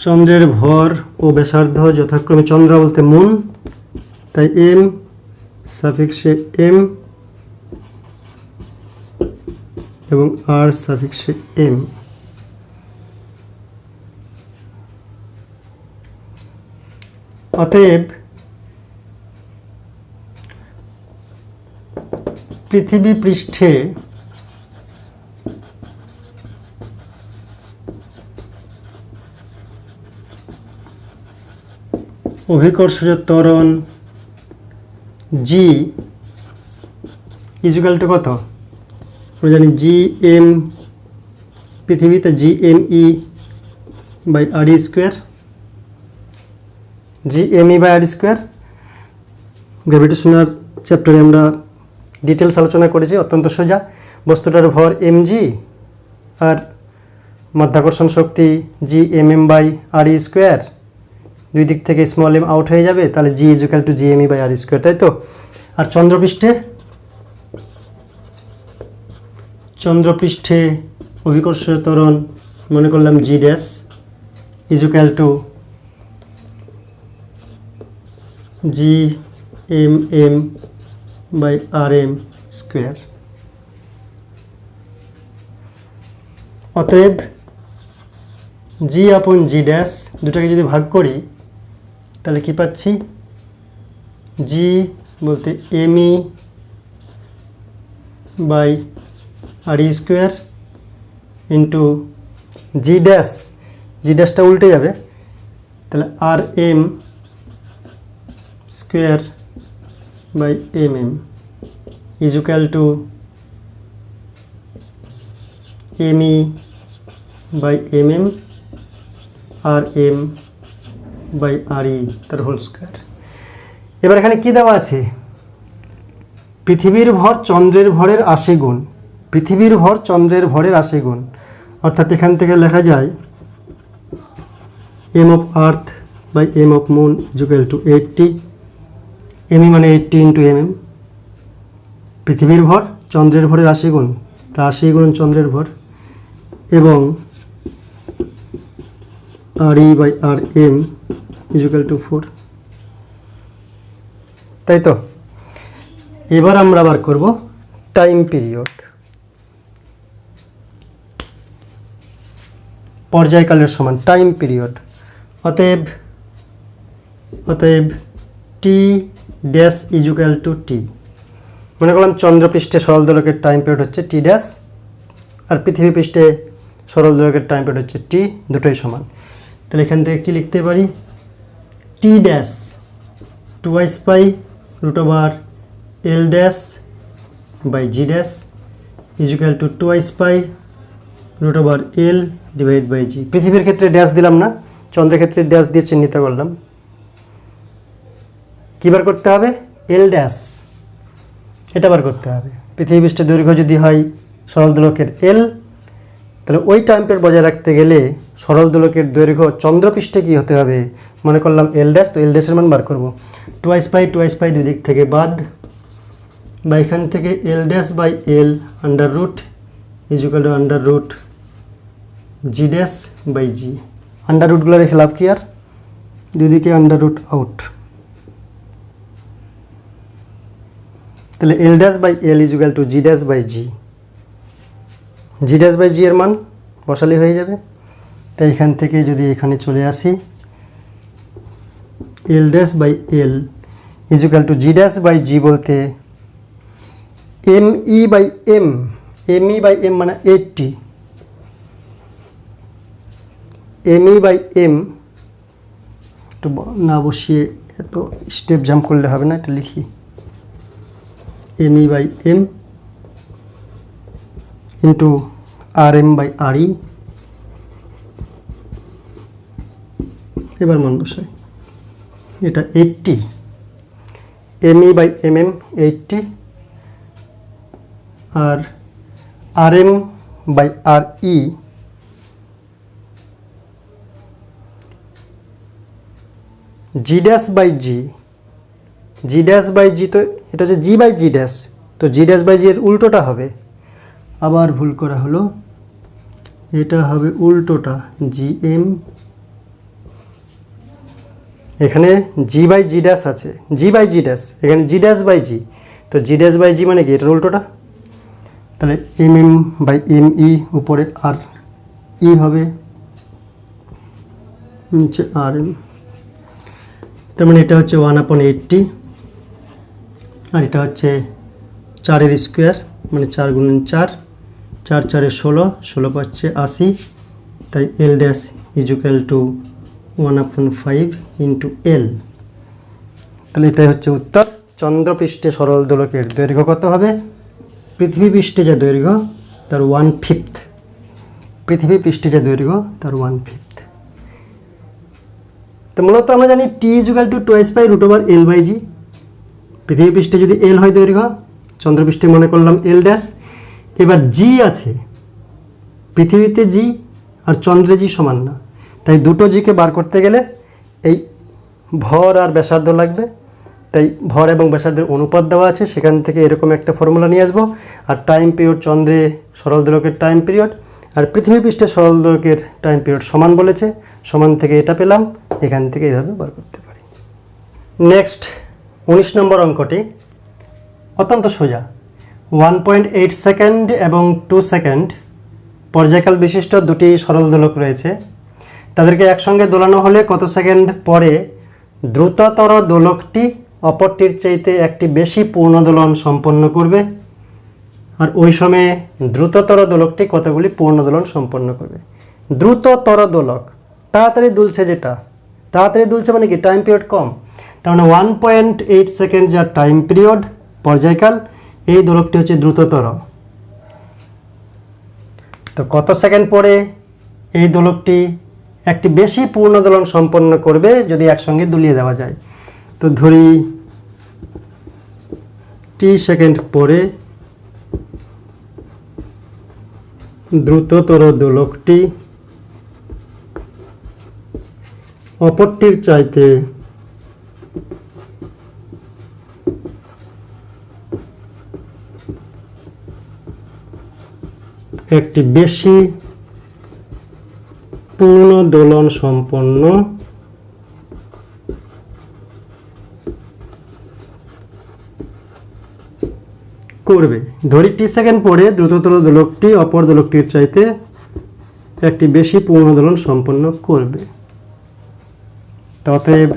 চন্দ্রের ভর ও ব্যাসার্ধ যথাক্রমে, চন্দ্র বলতে মুন, তাই M সাফিক্সে M এবং R সাফিক্সে M। অতএব পৃথিবী পৃষ্ঠে অভিকর্ষজ ত্বরণ G ইজুকাল টু কত? আমরা জানি GM পৃথিবীতে GME/RE²। GME/RE²। গ্র্যাভিটেশনাল চ্যাপ্টারে আমরা ডিটেলস আলোচনা করেছি। অত্যন্ত সোজা, বস্তুটার ভর mg আর মাধ্যাকর্ষণ শক্তি GMM/RE²। দুই দিক থেকে স্মল m আউট হয়ে যাবে, তাহলে G = GME/RE², তাই তো? আর চন্দ্রপৃষ্ঠে অভিকর্ষজ ত্বরণ মনে করলাম G ড্যাশ = GMM/RM²। অতএব জি আপন জি ড্যাশ দুটাকে যদি ভাগ করি তাহলে কি পাচ্ছি, জি বলতে M E by R E square into G ড্যাশটা উল্টে যাবে, তাহলে R M square by M M is equal to M E by M M R M by R E তার হোল স্কোয়ার। এবার এখানে কি দেওয়া আছে, পৃথিবীর ভর চন্দ্রের ভরের 80 গুণ, পৃথিবীর ভর চন্দ্রের ভরের 80 গুণ, অর্থাৎ এখান থেকে লেখা যায় M of earth by M of moon is equal to 80, M E মানে 80 ইন্টু এম এম, পৃথিবীর ভর চন্দ্রের ভরের 80 গুণ, তা 80 গুণ চন্দ্রের ভর, এবং R E by R M is equal to 4। তাই তো, এবার আমরা বার করব টাইম পিরিয়ড, পর্যায়কালের সমান টাইম পিরিয়ড। অতএব T dash is equal to টি, মনে করলাম চন্দ্রপৃষ্ঠে সরল দোলকের টাইম পিরিয়ড হচ্ছে টি ড্যাশ, আর পৃথিবী পৃষ্ঠে সরল দোলকের টাইম পিরিয়ড হচ্ছে টি, দুটোই সমান। তাহলে এখান থেকে কি লিখতে পারি, T dash 2 pi root over L dash by G dash is equal to 2 pi root over L divide by G. পৃথিবীর ক্ষেত্রে ড্যাশ দিলাম না, চন্দ্রের ক্ষেত্রে ড্যাশ দিয়ে চিহ্নিত করলাম। কী বার করতে হবে, এল ড্যাশ, এটা বার করতে হবে। পৃথিবী পৃষ্ঠের দৈর্ঘ্য যদি হয় সরল দোলকের এল, তাহলে ওই টাইম পিরিয়ড বজায় রাখতে গেলে সরল দোলকের দৈর্ঘ্য চন্দ্রপৃষ্ঠে কী হতে হবে, মনে করলাম এল ড্যাশ, তো এল ড্যাশের মান বার করবো 2 পাই দুই দিক থেকে বাদ, বা এখান থেকে L dash by L under root is equal to under root G dash by G. Under রুটগুলো রেখে লাভ কি আর, দুদিকে আন্ডার রুট আউট, তাহলে L dash by L is equal to G dash by G, G dash by G এর মান বসালেই হয়ে যাবে। তাই এখান থেকে যদি এখানে চলে আসি, L dash by L is equal to G dash by G বলতে M E by M, M E by M মানে 80, এম ই বাই এম একটু না বসিয়ে এত স্টেপ জাম্প করলে হবে না, এটা লিখি M E by M into R M by R E, এবার মান বসাই, এটা 80, M E by M M 80, R M by R E G dash by G, G dash by G, তো এটা হচ্ছে জি বাই জি ড্যাশ, তো জি dash by G এর উল্টোটা হবে, আবার ভুল করা হলো, এটা হবে উল্টোটা জি এম, এখানে জি বাই জি ড্যাশ আছে, জি বাই জি ড্যাশ, এখানে জি ড্যাশ বাই জি, তো জি ড্যাশ বাই জি মানে কি এটার উল্টোটা, তাহলে M M by M E উপরে আর ই হবে নিচে আর এম, তার মানে এটা হচ্ছে 1/80, আর এটা হচ্ছে 4 স্কোয়ার মানে 4 গুণন 4, 4 4 16, 16 পাচ্ছে 80, তাই L dash is equal to 1/5 into L. তাহলে এটাই হচ্ছে উত্তর। চন্দ্রপৃষ্ঠে সরল দোলকের দৈর্ঘ্য কত হবে, পৃথিবী পৃষ্ঠে যা দৈর্ঘ্য তার 1/5, পৃথিবী পৃষ্ঠে যা দৈর্ঘ্য তার 1/5। তো মূলত আমরা জানি T is equal to 2 pi root over L by G, পৃথিবী পৃষ্ঠে যদি এল হয় দৈর্ঘ্য, চন্দ্রপৃষ্ঠে মনে করলাম এল ড্যাশ, এবার জি আছে, পৃথিবীতে জি আর চন্দ্রে জি সমান না, তাই দুটো জিকে বার করতে গেলে এই ভর আর ব্যাসার্ধ লাগবে, তাই ভর এবং ব্যাসার্ধের অনুপাত দেওয়া আছে, সেখান থেকে এরকম একটা ফর্মুলা নিয়ে আসবো। আর টাইম পিরিয়ড চন্দ্রে সরল দোলকের টাইম পিরিয়ড আর পৃথিবী পৃষ্ঠে সরল দোলকের টাইম পিরিয়ড সমান বলেছে, সমান থেকে এটা পেলাম, এখান থেকে এইভাবে বার করতে পারি। নেক্সট 19 নম্বর অঙ্কটি অত্যন্ত সোজা, 1.8 সেকেন্ড এবং 2 সেকেন্ড পর্যায়কাল বিশিষ্ট দুটি সরল দোলক রয়েছে, তাদেরকে একসঙ্গে দোলানো হলে কত সেকেন্ড পরে দ্রুততর দোলকটি অপরটির চাইতে একটি বেশি পূর্ণ দোলন সম্পন্ন করবে, আর ওই সময়ে দ্রুততর দোলকটি কতগুলি পূর্ণ দোলন সম্পন্ন করবে। দ্রুততর দোলক তাড়াতাড়ি দুলছে, যেটা তাড়াতাড়ি দুলছে মানে কি টাইম পিরিয়ড কম, তার মানে 1.8 সেকেন্ড যা টাইম পিরিয়ড পর্যায়কাল, এই দোলকটি হচ্ছে দ্রুততর। তো কত সেকেন্ড পরে এই দোলকটি একটি বেশি পূর্ণ দোলন সম্পন্ন করবে যদি একসঙ্গে দুলিয়ে দেওয়া যায়। তো ধরি টি সেকেন্ড পরে দ্রুততর দোলকটি অপরটির চাইতে একটি বেশি পূর্ণ দোলন সম্পন্ন করবে। ধরি টি সেকেন্ড পরে দ্রুততর দোলকটি অপর দোলকটির চাইতে একটি বেশি পূর্ণ দোলন সম্পন্ন করবে। অতএব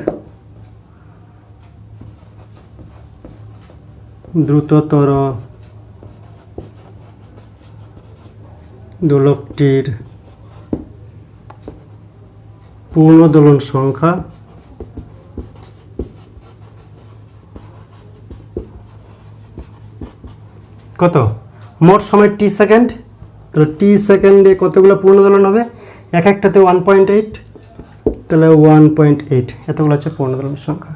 দ্রুততর দোলকটির পূর্ণ দোলন সংখ্যা কত? মোট সময় টি সেকেন্ড, তাহলে টি সেকেন্ডে কতগুলো পূর্ণ দোলন হবে? এক একটাতে 1.8, তাহলে 1.8 এতগুলো হচ্ছে পূর্ণ দোলনের সংখ্যা।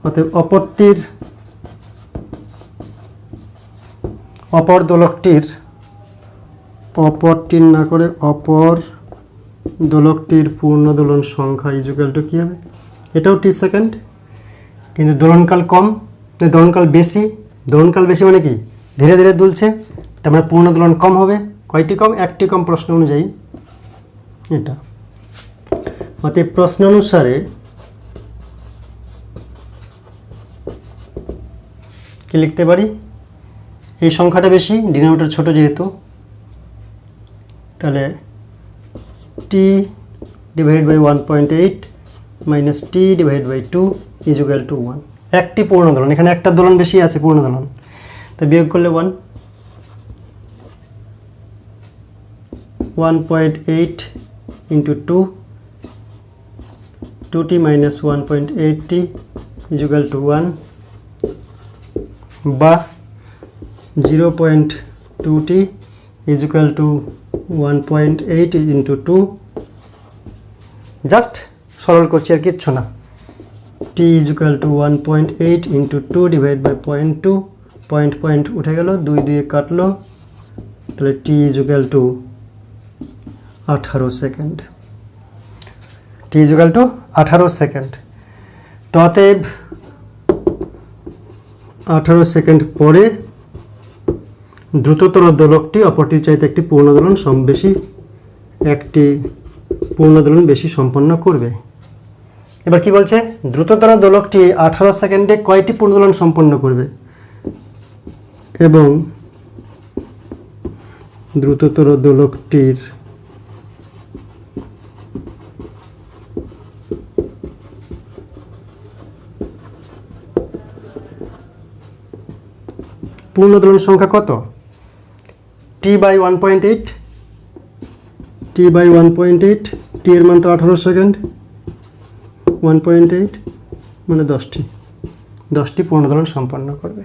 অতএব অপর দোলকটির পূর্ণ দোলন সংখ্যা ইজুকাল টু কী হবে? এটাও টি সেকেন্ড, কিন্তু দোলনকাল কম, দোলনকাল বেশি। দোলনকাল বেশি মানে কি ধীরে ধীরে দুলছে, তার মানে পূর্ণ দোলন কম হবে। কয়টি কম? একটি কম প্রশ্ন অনুযায়ী এটা। অতএব প্রশ্ন অনুসারে কি লিখতে পারি? এই সংখ্যাটা বেশি, ডিনোমিনেটর ছোট যেহেতু, তাহলে T divide by 1.8 minus T divide by 2 is equal to 1। একটি পূর্ণ দোলন, এখানে একটা দোলন বেশি আছে পূর্ণ দোলন, তো বিয়োগ করলে 1.8 into 2t minus 1.8t equal to 1, বা 0.2t equal to 1.8 into 2। Just সরল করছি আর কিচ্ছু না। t equal to 1.8 into 2 divide by 0.2, point উঠে গেল, 2 দিয়ে কাটলো, তাহলে t equal to 18 second. t equal to 18 second. তো অতএব 18 সেকেন্ড পরে দ্রুততর দোলকটি অপরটির চাইতে একটি পূর্ণ দোলন বেশি সম্পন্ন করবে। এবার কি বলছে? দ্রুততর দোলকটি 18 সেকেন্ডে কয়টি পূর্ণ দোলন সম্পন্ন করবে, এবং দ্রুততর দোলকটির পূর্ণ দোলন সংখ্যা কত? টি বাই 1.8, টি এর মান তো 18 সেকেন্ড, 1.8 মানে 10টি পূর্ণ দোলন সম্পন্ন করবে।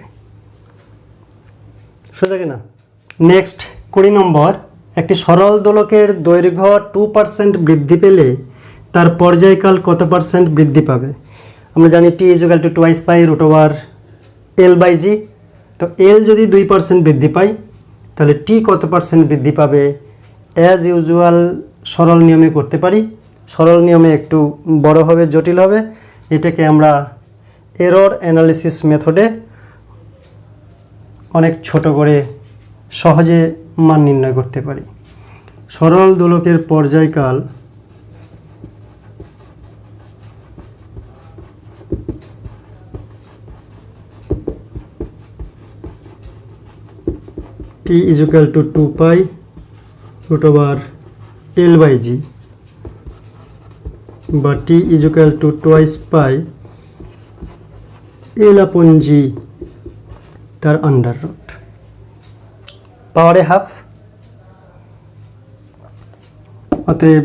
সোজা কিনা? নেক্সট 20 নম্বর, একটি সরল দোলকের দৈর্ঘ্য 2% বৃদ্ধি পেলে তার পর্যায়কাল কত পার্সেন্ট বৃদ্ধি পাবে? আমরা জানি T equal to 2 pi root over L by G. তো এল যদি 2% বৃদ্ধি পায় তাহলে টি কত পার্সেন্ট বৃদ্ধি পাবে? অ্যাজ ইউজুয়াল সরল নিয়মে করতে পারি। সরল নিয়মে একটু বড় হবে, জটিল হবে, এটাকে আমরা এরর অ্যানালিসিস মেথডে অনেক ছোট করে সহজে মান নির্ণয় করতে পারি। সরল দোলকের পর্যায়কাল t equal to 2 pi root over L by G বা T is equal to twice pi L upon G তার আন্ডার রুট, পাওয়ারে হাফ। অতএব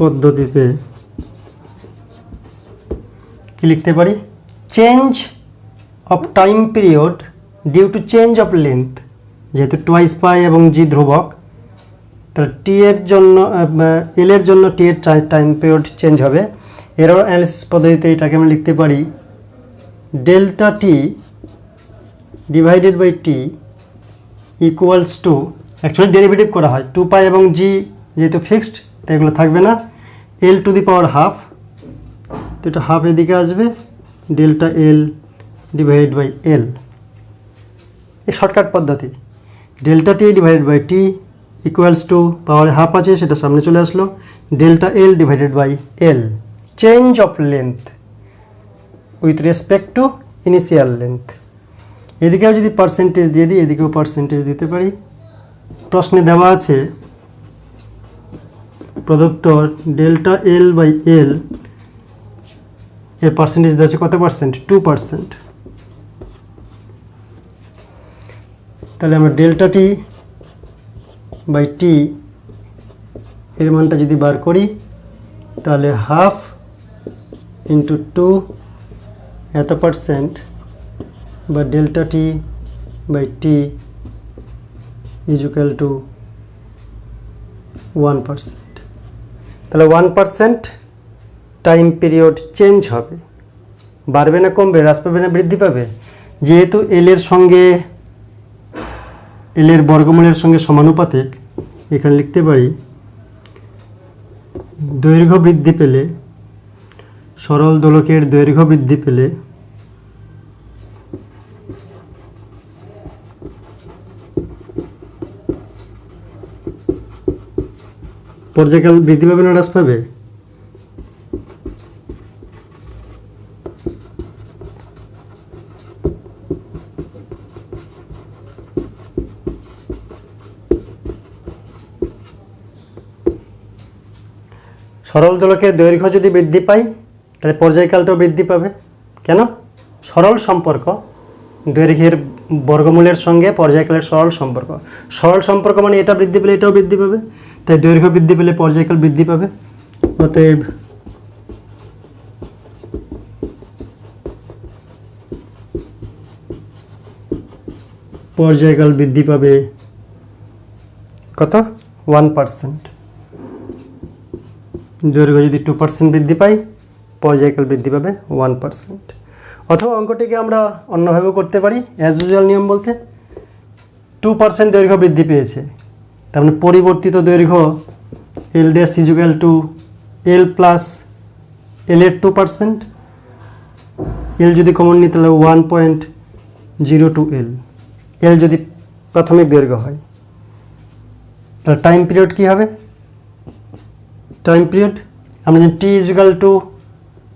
পদ্ধতিতে কি লিখতে পারি, change of time period due to change of length, যেহেতু টুয়াইস পাই এবং জি ধ্রুবক, তাহলে টি এর জন্য এল এর জন্য টি এর টাইম পিরিয়ড চেঞ্জ হবে। এরর অ্যানালিসিস পদ্ধতিতে এটাকে আমরা লিখতে পারি delta T divided by T equals to, actually derivative করা হয়, 2 পাই এবং জি যেহেতু ফিক্সড তাই এগুলো থাকবে না, L to the power half, তো এটা হাফ এদিকে আসবে, delta L divided by L. এই শর্টকাট পদ্ধতি, delta T divided by T equals to পাওয়ারে হাফ আছে সেটা সামনে চলে আসলো, delta L divided by L, change of length with respect to initial length. এদিকেও যদি পার্সেন্টেজ দিয়ে দিই, এদিকেও পার্সেন্টেজ দিতে পারি। প্রশ্নে দেওয়া আছে প্রদত্ত ডেল্টা এল বাই এল এর পার্সেন্টেজ দেওয়া আছে কত পার্সেন্ট, 2%। তাহলে আমরা ডেল্টা টি বাই টি এর মানটা যদি বার করি তাহলে হাফ ইন্টু 2 এত পার্সেন্ট বা delta T by T is equal to 1%। তাহলে 1% টাইম পিরিয়ড চেঞ্জ হবে, বাড়বে না কমবে, হ্রাস পাবে না বৃদ্ধি পাবে। যেহেতু এল এর সঙ্গে এল এর বর্গমূলের সঙ্গে সমানুপাতিক, এখানে লিখতে পারি দৈর্ঘ্য বৃদ্ধি পেলে, সরল দোলকের দৈর্ঘ্য বৃদ্ধি পেলে পর্যায়কাল বৃদ্ধি পাবে না হ্রাস পাবে, সরল দোলকের দৈর্ঘ্য যদি বৃদ্ধি পায় তাহলে পর্যায়কালটাও বৃদ্ধি পাবে। কেন? সরল সম্পর্ক, দৈর্ঘ্যের বর্গমূলের সঙ্গে পর্যায়কালের সরল সম্পর্ক, সরল সম্পর্ক মানে এটা বৃদ্ধি পেলে এটাও বৃদ্ধি পাবে, তাই দৈর্ঘ্য বৃদ্ধি পেলে পর্যায়কাল বৃদ্ধি পাবে। অতএব পর্যায়কাল বৃদ্ধি পাবে কত, 1%। দৈর্ঘ্য যদি 2% বৃদ্ধি পায়, পর্যায়কাল বৃদ্ধি পাবে 1%। অথবা অঙ্কটিকে আমরা অন্যভাবেও করতে পারি, অ্যাজ ইউজুয়াল নিয়ম বলতে 2% দৈর্ঘ্য বৃদ্ধি পেয়েছে, তার মানে পরিবর্তিত দৈর্ঘ্য L dash is equal to L plus L এর 2%, এল যদি কমন নিই তাহলে 1.02 এল, এল যদি প্রাথমিক দৈর্ঘ্য হয়, তাহলে টাইম পিরিয়ড কী হবে, টাইম পিরিয়ড আমরা জানি T is equal to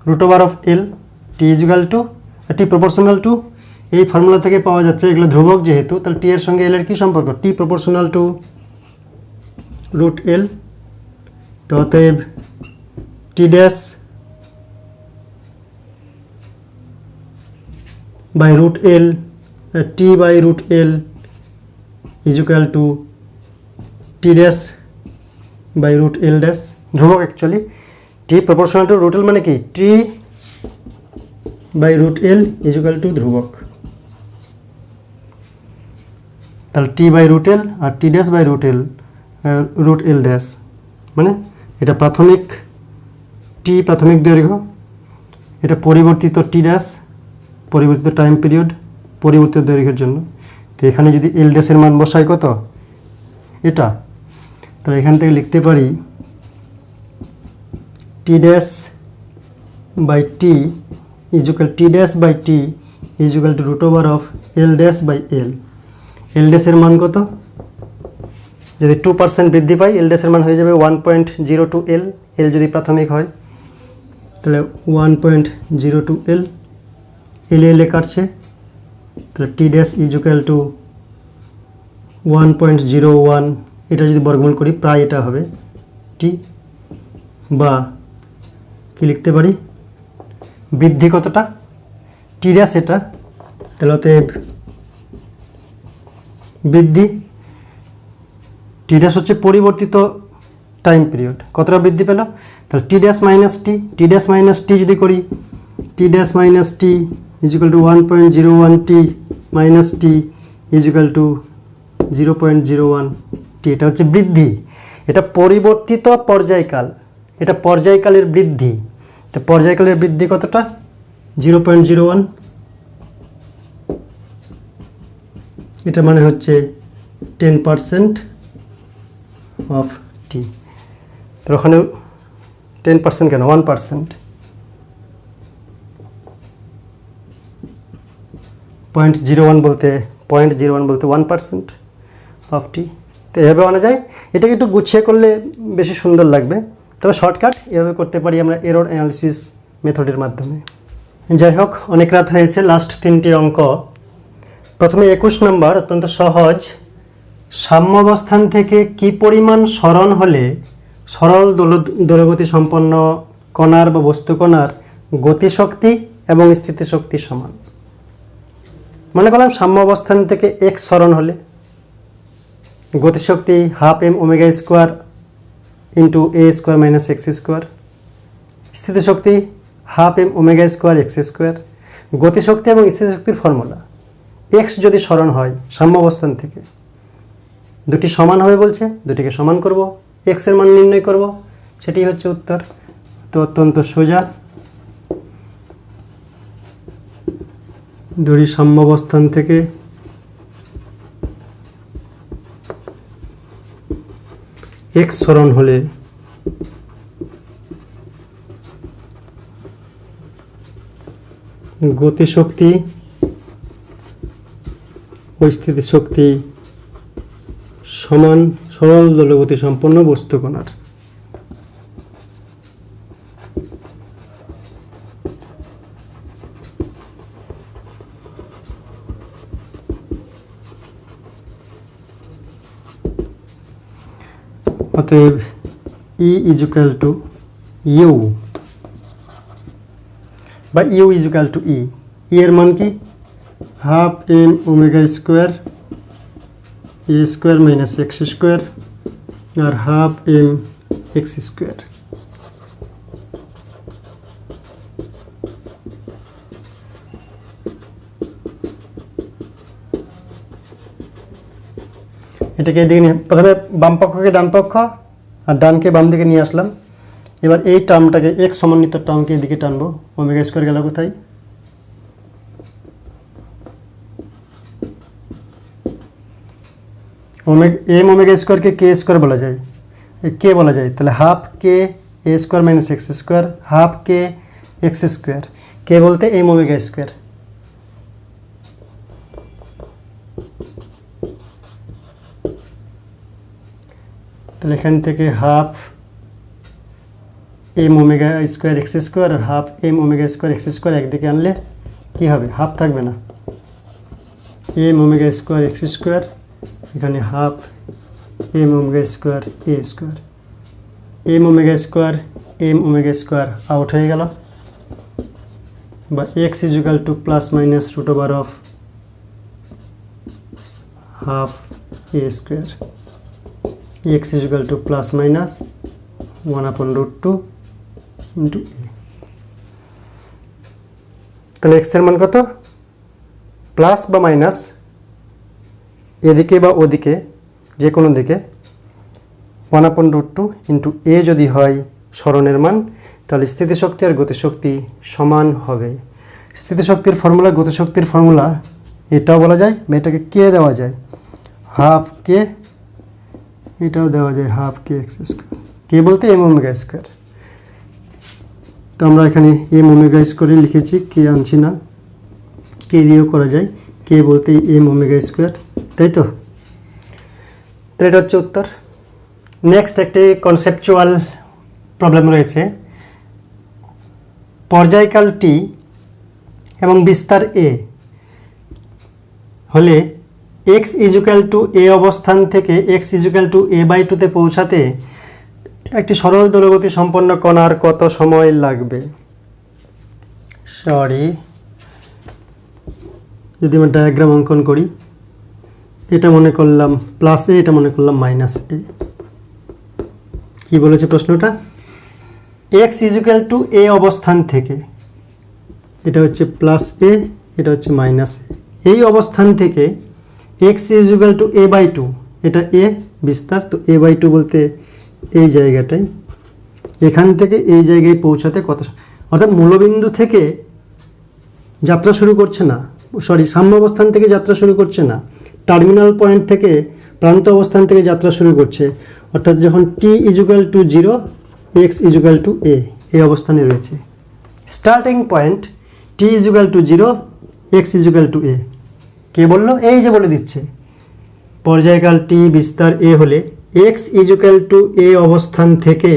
root over of L, T is equal to T proportional to, এই ফর্মুলা থেকে পাওয়া যাচ্ছে এগুলো ধ্রুবক যেহেতু, তাহলে টি এর সঙ্গে এল এর কী সম্পর্ক, T proportional to root L. তো অতএব T dash by root L, T by root L is equal to T dash by root L dash, ধ্রুবক actually, T proportional to root L মানে কি, T by root L is equal to ধ্রুবক। তাহলে T by root L আর T dash by root L dash, মানে এটা প্রাথমিক T প্রাথমিক দৈর্ঘ্য, এটা পরিবর্তিত টি ড্যাশ পরিবর্তিত টাইম পিরিয়ড পরিবর্তিত দৈর্ঘ্যের জন্য। তো এখানে যদি এল ড্যাশের মান বসাই কত, এটা, তাহলে এখান থেকে লিখতে পারি T dash by T is equal T dash by T is equal to root over of L dash by L. L ড্যাশের মান কত, যদি 2% বৃদ্ধি পায় এল ড্যাশের মান হয়ে যাবে 1.02 এল, এল যদি প্রাথমিক হয় তাহলে 1.02 এল, এল এলে কাটছে তাহলে T dash is equal to 1.01, এটা যদি বর্গমূল করি প্রায় এটা হবে টি, বা কি লিখতে পারি বৃদ্ধি কতটা টি ড্যাশ এটা, তাহলে অতএব বৃদ্ধি টি ড্যাশ হচ্ছে পরিবর্তিত টাইম পিরিয়ড, কতটা বৃদ্ধি পেল, তাহলে T dash minus T, T dash minus T যদি করি T dash minus T is equal to 1.01 T minus T is equal to 0.01 T, এটা হচ্ছে বৃদ্ধি, এটা পরিবর্তিত পর্যায়কাল, এটা পর্যায়কালের বৃদ্ধি, তো পর্যায়কালের বৃদ্ধি কতটা 0.01, এটা মানে হচ্ছে 10% অফ টি, তো ওখানে 10% কেন 1%, 0.01 বলতে 1% অফ টি, তো এভাবে আনা যায়। এটাকে একটু গুছিয়ে করলে বেশি সুন্দর লাগবে, তবে শর্টকাট এভাবে করতে পারি আমরা এরর অ্যানালিসিস মেথডের মাধ্যমে। যাই হোক, অনেক রাত হয়েছে, লাস্ট 3টি অঙ্ক। প্রথমে 21 নম্বর, অত্যন্ত সহজ। সাম্যাবস্থান থেকে কি পরিমাণ সরণ হলে সরল দোলগতি সম্পন্ন কণার বা বস্তু কণার গতিশক্তি এবং স্থিতিশক্তি সমান। মনে করলাম সাম্যাবস্থান থেকে এক্স সরণ হলে গতিশক্তি ½ m² into a² minus x², স্থিতিশক্তি ½ m² x²। গতিশক্তি এবং স্থিতিশক্তির ফর্মুলা, এক্স যদি সরণ হয় সাম্যাবস্থান থেকে, দুটি সমান হবে বলছে, দুটিকে সমান করব, এক্স এর মান নির্ণয় করব, সেটি হচ্ছে উত্তর। তো অত্যন্ত সোজা, দুটি সাম্যাবস্থান থেকে এক্স সরণ হলে গতিশক্তি ও স্থিতিশক্তি সমান সরল দোলগতি সম্পন্ন বস্তু কণার। অতএব E is equal to U, বা U is equal to E. E এর মান কি ½ m² a² মাইনাস x² আর ½ mx²। এটাকে এদিকে নিয়ে প্রথমে বাম পক্ষকে ডান পক্ষ আর ডানকে বাম দিকে নিয়ে আসলাম। এবার এই টার্মটাকে এক সমন্বিত টার্মকে এদিকে টানবো, ω² গেল কোথায়, mω² কে k² বলা যায়, কে বলা যায়, তাহলে ½ k a² minus x², ½ k x², কে বলতে mω²। তাহলে এখান থেকে ½ mω² x² আর ½ mω² x² একদিকে আনলে কি হবে, হাফ থাকবে না, mω² x², এখানে ½ mω² a², mω² আউট হয়ে গেল, বা x is equal two plus minus √of ½ a², x is equal to plus minus 1/√2 into a। তাহলে x এর মান কত, প্লাস বা মাইনাস এদিকে বা ওদিকে যে কোনো দিকে 1/√2 ইন্টু a যদি হয় সরণের মান, তাহলে স্থিতিশক্তি আর গতিশক্তি সমান হবে। স্থিতিশক্তির ফর্মুলা, গতিশক্তির ফর্মুলা এটাও বলা যায়, এটাকে কে দেওয়া যায় ½ k, এটাও দেওয়া যায় ½ k x², কে বলতে mω²। তো আমরা এখানে mω² লিখেছি, কে আনছি না, কে দিয়েও করা যায়, কে বলতে mω², তাই তো। এটা হচ্ছে উত্তর। নেক্সট একটি কনসেপচুয়াল প্রবলেম রয়েছে। পর্যায়কাল টি এবং বিস্তার এ হলে এক্স ইজুক্যাল টু এ অবস্থান থেকে X equal to A by টুতে পৌঁছাতে একটি সরল দোলগতি সম্পন্ন কণার কত সময় লাগবে? সরি, যদি আমরা ডায়াগ্রাম অঙ্কন করি, এটা মনে করলাম প্লাস এ, এটা মনে করলাম মাইনাস এ। কি বলেছে প্রশ্নটা? এক্স ইজুক্যাল টু এ অবস্থান থেকে, এটা হচ্ছে প্লাস এ, এটা হচ্ছে মাইনাস এ, এই অবস্থান থেকে X equal to A by two, এটা এ বিস্তার, তো এ বাই টু বলতে এই জায়গাটাই, এখান থেকে এই জায়গায় পৌঁছাতে কত, অর্থাৎ মূলবিন্দু থেকে যাত্রা শুরু করছে না, সরি সাম্য অবস্থান থেকে যাত্রা শুরু করছে না, টার্মিনাল পয়েন্ট থেকে প্রান্ত অবস্থান থেকে যাত্রা শুরু করছে, অর্থাৎ যখন T equal to 0 X equal to A, এই অবস্থানে রয়েছে। Starting point T equal to 0 X equal to A, কে বললো? এই যে বলে দিচ্ছে, পর্যায়কাল টি বিস্তার এ হলে এক্স ইজুক্যাল টু এ অবস্থান থেকে,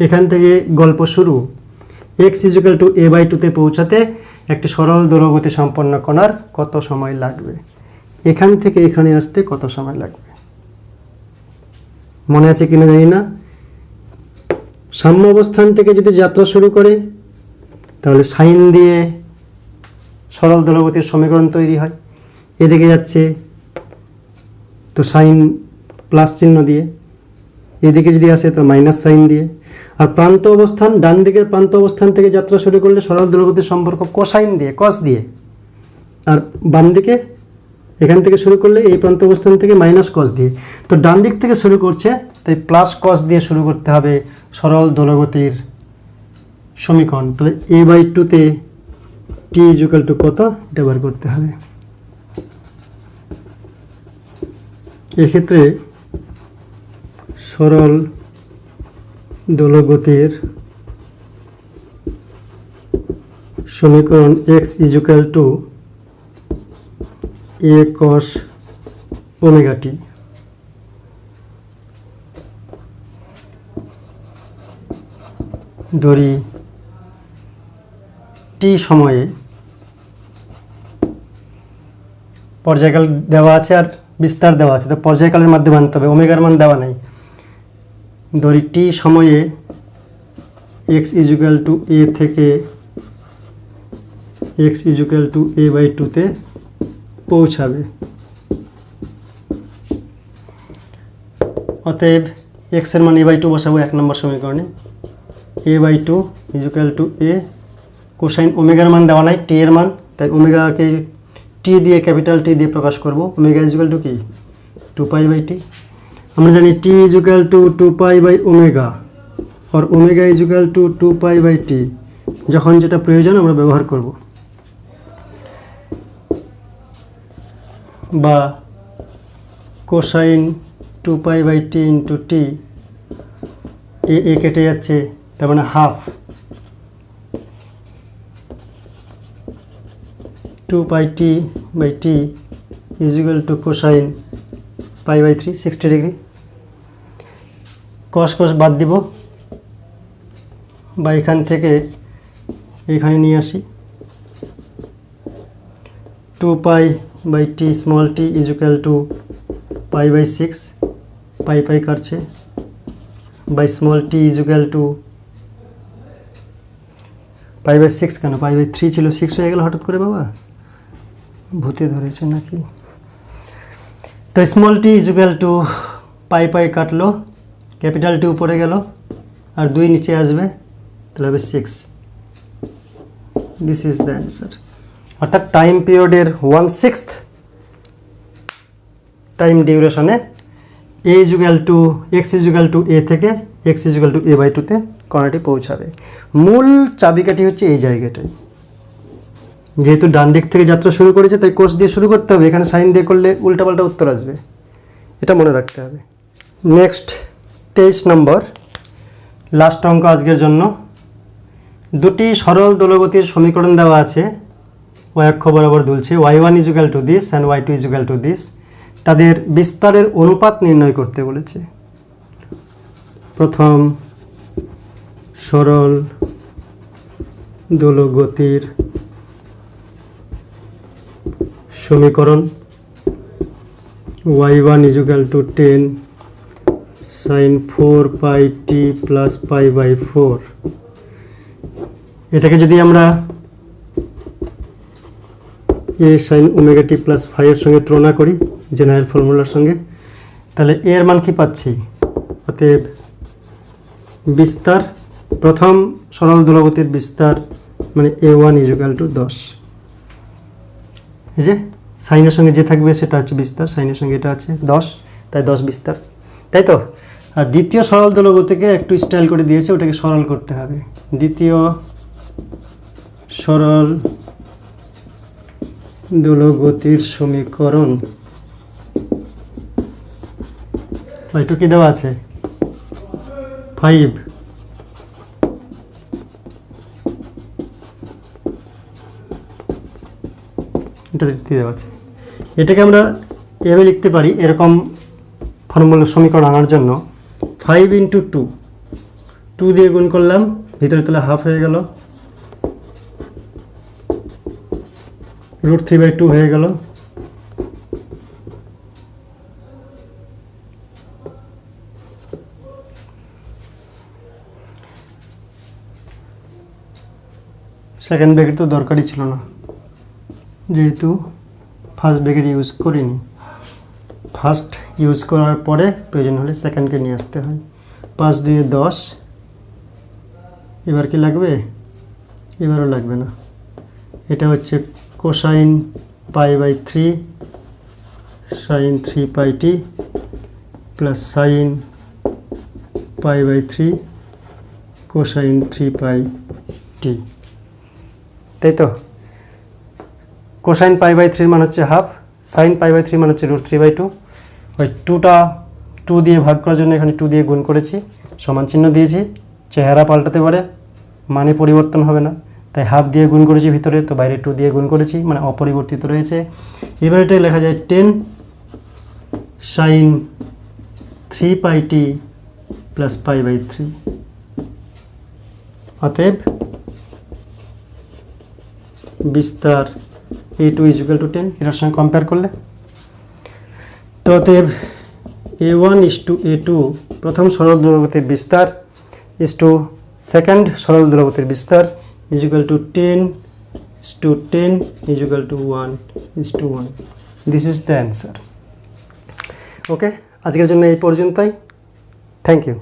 এখান থেকে গল্প শুরু, X equal to A by টুতে পৌঁছাতে একটি সরল দোলগতি সম্পন্ন কণার কত সময় লাগবে? এখান থেকে এখানে আসতে কত সময় লাগবে? মনে আছে কিনা জানি না। সাম্য অবস্থান থেকে যদি যাত্রা শুরু করে তাহলে সাইন দিয়ে সরল দোলগতির সমীকরণ তৈরি হয়, এদিকে যাচ্ছে তো সাইন প্লাস চিহ্ন দিয়ে, এদিকে যদি আসে তাহলে মাইনাস সাইন দিয়ে, আর প্রান্ত অবস্থান, ডান দিকের প্রান্ত অবস্থান থেকে যাত্রা শুরু করলে সরল দোলগতির সম্পর্ক কোসাইন দিয়ে, কস দিয়ে, আর বাম দিকে এখান থেকে শুরু করলে এই প্রান্ত অবস্থান থেকে মাইনাস কস দিয়ে। তো ডান দিক থেকে শুরু করছে তাই প্লাস কস দিয়ে শুরু করতে হবে সরল দোলগতির সমীকরণ। তাহলে এ বাই টুতে টি ইজুক্যাল টু কত, এটা বার করতে হবে। এক্ষেত্রে সরল দোলগতির সমীকরণ X equal to A cos omega T, ধরি টি সময়ে পর্যায়কাল দেওয়া আছে আর বিস্তার দেওয়া আছে, তো পর্যায়কালের মাধ্যমে আনতে হবে, ওমেগার মান দেওয়া নাই। ধরি টি সময়ে এক্স ইজুক্যাল টু এ থেকে X equal to A by টুতে পৌঁছাবে। অতএব এক্সের মান এ বাই টু বসাবো 1 নম্বর সমীকরণে, A by two is equal to A, cosine ওমেগার মান দেওয়া নাই, টি এর মান, তাই ওমেগাকে টি দিয়ে, ক্যাপিটাল টি দিয়ে প্রকাশ করব। ওমেগা ইজুক্যাল টু কি, 2 পাই বাই টি। আমরা জানি T equal to 2 pi by omega, আর omega is equal to 2 pi by T, যখন যেটা প্রয়োজন আমরা ব্যবহার করব। বা cosine 2 pi by T into T, A কেটে যাচ্ছে, তার মানে half 2 pi T by T equal to cosine pi by 3, 60 degree. Cos cos বাদ দিব, বা এখান থেকে এখানে নিয়ে আসি, 2 pi by T small T equal to pi by 6, pi pi কাটছে, by small T equal to pi by 6, কেন পাই বাই 3 ছিল, 6 হয়ে গেল হঠাৎ করে, বাবা ভূতে ধরেছে নাকি? তো স্মল টি ইজুক্যাল টু পাই পাই কাটলো, ক্যাপিটাল টি উপরে গেল আর 2 নিচে আসবে, তাহলে হবে 6। This is the answer. অর্থাৎ টাইম পিরিয়ডের 1/6 টাইম ডিউরেশনে A is equal to X equal to A থেকে X equal to A by টুতে কণাটি পৌঁছাবে। মূল চাবিকাঠি হচ্ছে এই জায়গাটাই, যেহেতু ডান দিক থেকে যাত্রা শুরু করেছে তাই কোষ দিয়ে শুরু করতে হবে, এখানে সাইন দিয়ে করলে উল্টাপাল্টা উত্তর আসবে, এটা মনে রাখতে হবে। নেক্সট 23 নম্বর, লাস্ট অঙ্ক আজকের জন্য। দুটি সরল দোলগতির সমীকরণ দেওয়া আছে, y অক্ষ বরাবর দুলছে, y1 equal to this and y2 equal to this. তাদের বিস্তারের অনুপাত নির্ণয় করতে বলেছে। প্রথম সরল দোলগতির সমীকরণ y1 is equal to 10 sin 4 pi t plus pi by 4। এটাকে যদি আমরা a sin omega t plus phi এর সঙ্গে তুলনা করি জেনারেল ফর্মুলার সঙ্গে, তাহলে a এর মান কি পাচ্ছি? অতএব বিস্তার, প্রথম সরল দোলগতির বিস্তার মানে a1 is equal to 10। এই যে সাইনের সঙ্গে যে থাকবে সেটা হচ্ছে বিস্তার, সাইনের সঙ্গে এটা আছে 10, তাই 10 বিস্তার, তাই তো। আর দ্বিতীয় সরল দোলগতিকে একটু স্টাইল করে দিয়েছে, ওটাকে সরল করতে হবে। দ্বিতীয় সরল দোলগতির সমীকরণ একটু কি দেওয়া আছে 5, এটা দেওয়া আছে। এটাকে আমরা এভাবে লিখতে পারি, এরকম ফর্মুলা সমীকরণ আনার জন্য 5 into 2, 2 দিয়ে গুণ করলাম, ভিতরে তাহলে হাফ হয়ে গেল, √3/2 হয়ে গেল, সেকেন্ড ব্র্যাকেট তো দরকারই ছিল না যেহেতু ফার্স্ট ব্র্যাকেট ইউজ করিনি। ফার্স্ট ইউজ করার পরে প্রয়োজন হলে সেকেন্ডকে নিয়ে আসতে হয়। 5 2 10, এবার কি লাগবে? এবারও লাগবে না। এটা হচ্ছে cosine pi by 3 sine 3 pi t plus sine pi by 3 cosine 3 pi t, তাই তো। কোসাইন পাই বাই 3 মান হচ্ছে হাফ, সাইন পাই বাই 3 মান হচ্ছে √3/2। ওই 2 দিয়ে ভাগ করার জন্য এখানে 2 দিয়ে গুণ করেছি, সমান চিহ্ন দিয়েছি, চেহারা পাল্টাতে পারে, মানে পরিবর্তন হবে না, তাই হাফ দিয়ে গুণ করেছি ভিতরে, তো বাইরে 2 দিয়ে গুণ করেছি, মানে অপরিবর্তিত রয়েছে। এবার এটা লেখা যায় 10 sine 3 pi t plus pi by 3। অতএব বিস্তার a2 is equal to 10, এটার সঙ্গে কম্পেয়ার করলে তো অতএব a1 is to a2 প্রথম সরল দোলগতির বিস্তার is to সেকেন্ড সরল দোলগতির বিস্তার is equal to 10 is to 10 is equal to 1 is to 1। This is the answer. ওকে, আজকের জন্য এই পর্যন্তই। Thank you.